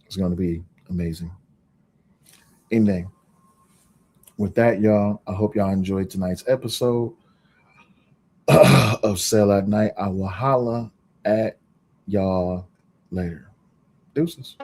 It's going to be amazing. Anyway, with that, y'all, I hope y'all enjoyed tonight's episode of Sell at Night. I will holla at y'all later. Deuces.